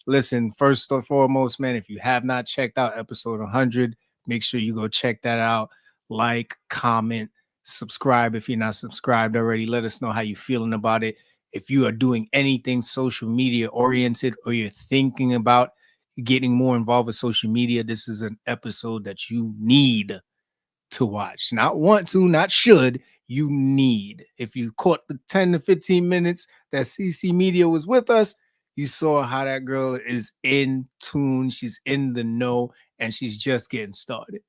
Listen, first and foremost, man, if you have not checked out episode 100, make sure you go check that out. Like, comment, subscribe if you're not subscribed already. Let us know how you're feeling about it. If you are doing anything social media oriented, or you're thinking about getting more involved with social media, this is an episode that you need to watch. Not want to, not should, you need. If you caught the 10 to 15 minutes that CC Media was with us, you saw how that girl is in tune, she's in the know, and she's just getting started.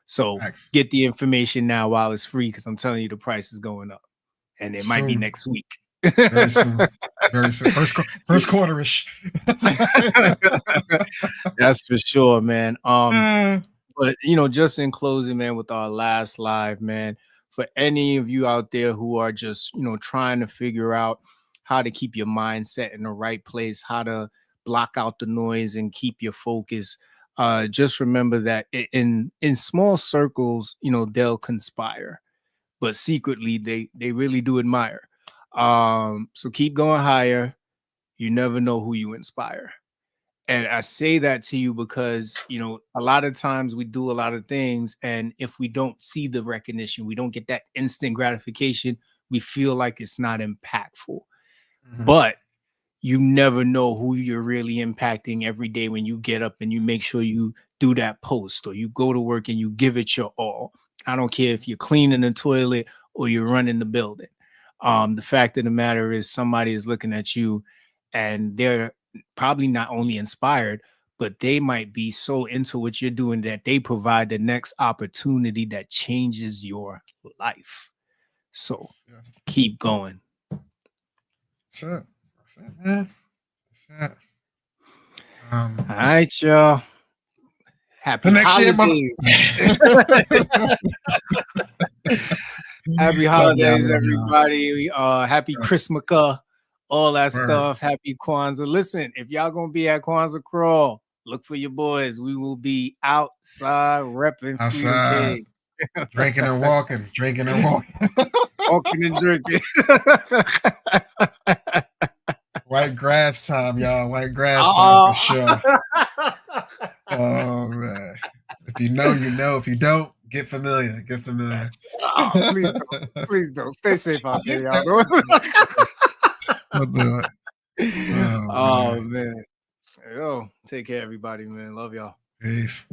So Thanks. get the information now while it's free, because I'm telling you the price is going up, and it might be next week. Very soon. Very soon. First quarterish. That's for sure, man. But just in closing, man, with our last live, man, for any of you out there who are just trying to figure out how to keep your mindset in the right place, how to block out the noise and keep your focus, just remember that in small circles, they'll conspire, but secretly they really do admire. So keep going higher. You never know who you inspire. And I say that to you because, a lot of times we do a lot of things, and if we don't see the recognition, we don't get that instant gratification, we feel like it's not impactful. Mhm. But you never know who you're really impacting every day when you get up and you make sure you do that post, or you go to work and you give it your all. I don't care if you're cleaning the toilet or you're running the building. The fact of the matter is, somebody is looking at you and they're probably not only inspired, but they might be so into what you're doing that they provide the next opportunity that changes your life. So Yes. keep going. That's it. That's it, man. That's it. All right, y'all. Happy next year, mother. holidays. Happy Love y'all, holidays, love y'all. everybody. Happy Right. Christmas, all that Word. stuff. Happy Kwanzaa. Listen, if y'all gonna be at Kwanzaa Crawl, look for your boys. We will be outside repping Freedom Outside. Cave. Drinking and walking. Drinking and walking. Walking and drinking. White grass time, y'all. White grass time for sure. Oh man. If you know, you know. If you don't, get familiar. Get familiar. Oh, please don't. Stay safe out there, y'all. We'll do it. Oh man. Yo, take care, everybody, man. Love y'all. Peace.